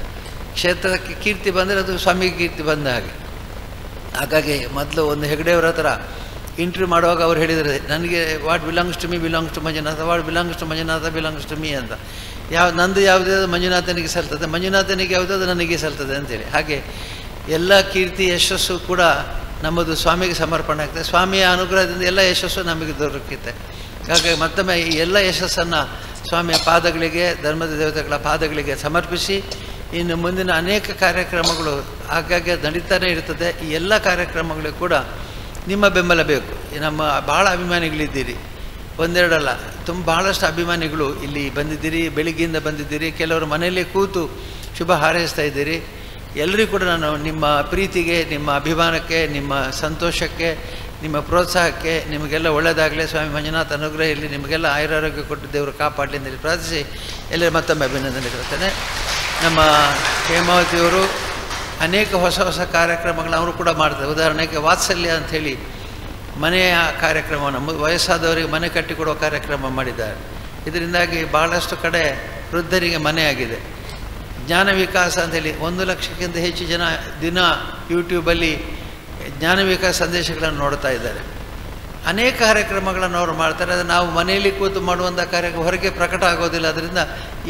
ಕ್ಷೇತ್ರಕ್ಕೆ ಕೀರ್ತಿ ಬಂದರೆ ಅದು ಸ್ವಾಮಿಗೆ ಕೀರ್ತಿ ಬಂದ ಹಾಗೆ. ಹಾಗಾಗಿ ಮೊದಲು ಒಂದು ಹೆಗ್ಡೆಯವರ ಹತ್ರ ಇಂಟರ್ವ್ಯೂ ಮಾಡುವಾಗ ಅವ್ರು ಹೇಳಿದರೆ, ನನಗೆ what belongs to me belongs to Manjunatha, what belongs to Manjunatha belongs to me ಅಂತ. ನಂದು ಯಾವುದೇ ಮಂಜುನಾಥನಿಗೆ ಸಲ್ತದೆ, ಮಂಜುನಾಥನಿಗೆ ಯಾವುದಾದ್ರು ನನಗೆ ಸಲ್ತದೆ ಅಂತೇಳಿ. ಹಾಗೆ ಎಲ್ಲ ಕೀರ್ತಿ ಯಶಸ್ಸು ಕೂಡ ನಮ್ಮದು ಸ್ವಾಮಿಗೆ ಸಮರ್ಪಣೆ ಆಗ್ತದೆ. ಸ್ವಾಮಿಯ ಅನುಗ್ರಹದಿಂದ ಎಲ್ಲ ಯಶಸ್ಸು ನಮಗೆ ದೊರಕುತ್ತೆ. ಹಾಗಾಗಿ ಮತ್ತೊಮ್ಮೆ ಈ ಎಲ್ಲ ಯಶಸ್ಸನ್ನು ಸ್ವಾಮಿಯ ಪಾದಗಳಿಗೆ, ಧರ್ಮದ ದೇವತೆಗಳ ಪಾದಗಳಿಗೆ ಸಮರ್ಪಿಸಿ, ಇನ್ನು ಮುಂದಿನ ಅನೇಕ ಕಾರ್ಯಕ್ರಮಗಳು ಆಗಾಗ್ಗೆ ನಡೀತಾನೆ ಇರ್ತದೆ. ಈ ಎಲ್ಲ ಕಾರ್ಯಕ್ರಮಗಳಿಗೂ ಕೂಡ ನಿಮ್ಮ ಬೆಂಬಲ ಬೇಕು. ನಮ್ಮ ಭಾಳ ಅಭಿಮಾನಿಗಳಿದ್ದೀರಿ, ಒಂದೆರಡಲ್ಲ, ಭಾಳಷ್ಟು ಅಭಿಮಾನಿಗಳು ಇಲ್ಲಿ ಬಂದಿದ್ದೀರಿ, ಬೆಳಿಗ್ಗೆಯಿಂದ ಬಂದಿದ್ದೀರಿ. ಕೆಲವರು ಮನೆಯಲ್ಲೇ ಕೂತು ಶುಭ ಹಾರೈಸ್ತಾ ಇದ್ದೀರಿ. ಎಲ್ಲರಿಗೂ ಕೂಡ ನಾನು ನಿಮ್ಮ ಪ್ರೀತಿಗೆ, ನಿಮ್ಮ ಅಭಿಮಾನಕ್ಕೆ, ನಿಮ್ಮ ಸಂತೋಷಕ್ಕೆ, ನಿಮ್ಮ ಪ್ರೋತ್ಸಾಹಕ್ಕೆ ನಿಮಗೆಲ್ಲ ಒಳ್ಳೆಯದಾಗಲಿ. ಸ್ವಾಮಿ ಮಂಜುನಾಥ ಅನುಗ್ರಹ ಇಲ್ಲಿ ನಿಮಗೆಲ್ಲ ಆಯುರಾರೋಗ್ಯ ಕೊಟ್ಟು ದೇವರು ಕಾಪಾಡಲಿ ಅಂತ ಪ್ರಾರ್ಥಿಸಿ ಎಲ್ಲರೂ ಮತ್ತೊಮ್ಮೆ ಅಭಿನಂದನೆ ಕೊಡ್ತೇನೆ. ನಮ್ಮ ಹೇಮಾವತಿಯವರು ಅನೇಕ ಹೊಸ ಹೊಸ ಕಾರ್ಯಕ್ರಮಗಳನ್ನ ಅವರು ಕೂಡ ಮಾಡ್ತಾರೆ. ಉದಾಹರಣೆಗೆ ವಾತ್ಸಲ್ಯ ಅಂಥೇಳಿ ಮನೆಯ ಕಾರ್ಯಕ್ರಮವನ್ನು, ವಯಸ್ಸಾದವರಿಗೆ ಮನೆ ಕಟ್ಟಿಕೊಡುವ ಕಾರ್ಯಕ್ರಮ ಮಾಡಿದ್ದಾರೆ. ಇದರಿಂದಾಗಿ ಭಾಳಷ್ಟು ಕಡೆ ವೃದ್ಧರಿಗೆ ಮನೆಯಾಗಿದೆ. ಜ್ಞಾನ ವಿಕಾಸ ಅಂಥೇಳಿ 1 ಲಕ್ಷಕ್ಕಿಂತ ಹೆಚ್ಚು ಜನ ದಿನ ಯೂಟ್ಯೂಬಲ್ಲಿ ಜ್ಞಾನ ವಿಕಾಸ ಸಂದೇಶಗಳನ್ನು ನೋಡ್ತಾ ಇದ್ದಾರೆ. ಅನೇಕ ಕಾರ್ಯಕ್ರಮಗಳನ್ನು ಅವರು ಮಾಡ್ತಾರೆ. ಅದು ನಾವು ಮನೆಯಲ್ಲಿ ಕೂತು ಮಾಡುವಂಥ ಕಾರ್ಯಕ್ರಮ ಹೊರಗೆ ಪ್ರಕಟ ಆಗೋದಿಲ್ಲ. ಅದರಿಂದ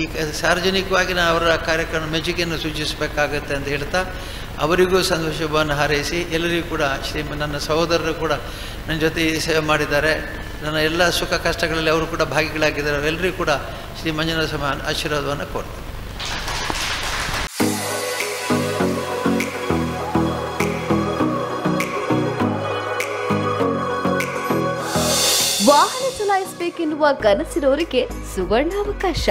ಈ ಸಾರ್ವಜನಿಕವಾಗಿ ನಾವು ಅವರ ಕಾರ್ಯಕ್ರಮ ಮೆಚ್ಚುಗೆಯನ್ನು ಸೂಚಿಸಬೇಕಾಗತ್ತೆ ಅಂತ ಹೇಳ್ತಾ ಅವರಿಗೂ ಶುಭವನ್ನು ಹಾರೈಸಿ, ಎಲ್ಲರಿಗೂ ಕೂಡ ನನ್ನ ಸಹೋದರರು ಕೂಡ ನನ್ನ ಜೊತೆ ಈ ಸೇವೆ ಮಾಡಿದ್ದಾರೆ. ನನ್ನ ಎಲ್ಲ ಸುಖ ಕಷ್ಟಗಳಲ್ಲಿ ಅವರು ಕೂಡ ಭಾಗಿಗಳಾಗಿದ್ದಾರೆ. ಅವರೆಲ್ಲರಿಗೂ ಕೂಡ ಶ್ರೀ ಮಂಜುನಾಥ ಸ್ವಾಮಿ ಆಶೀರ್ವಾದವನ್ನು ಕೋರ್ತಾರೆ. ವಾಹನ ಚಲಾಯಿಸಬೇಕೆನ್ನುವ ಕನಸಿನವರಿಗೆ ಸುವರ್ಣಾವಕಾಶ.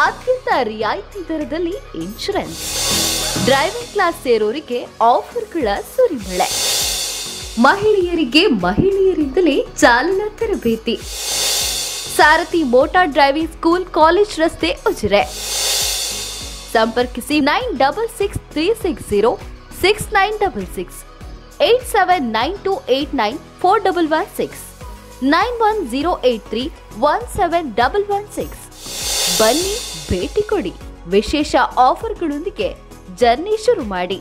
ಅತ್ಯಂತ ರಿಯಾಯಿತಿ ದರದಲ್ಲಿ ಇನ್ಶೂರೆನ್ಸ್, ಡ್ರೈವಿಂಗ್ ಕ್ಲಾಸ್ ಸೇರೋರಿಗೆ ಆಫರ್ಗಳ ಸುರಿಮಳೆ, ಮಹಿಳೆಯರಿಗೆ ಮಹಿಳೆಯರಿಂದಲೇ ಚಾಲನಾ ತರಬೇತಿ. ಸಾರಥಿ ಮೋಟಾರ್ ಡ್ರೈವಿಂಗ್ ಸ್ಕೂಲ್, ಕಾಲೇಜ್ ರಸ್ತೆ, ಉಜಿರೆ. ಸಂಪರ್ಕಿಸಿ 9663606966 8792894116 9108317116. ಬನ್ನಿ, ಭೇಟಿ ಕೊಡಿ. ವಿಶೇಷ ಆಫರ್ಗಳೊಂದಿಗೆ ಜರ್ನಿ ಶುರು ಮಾಡಿ.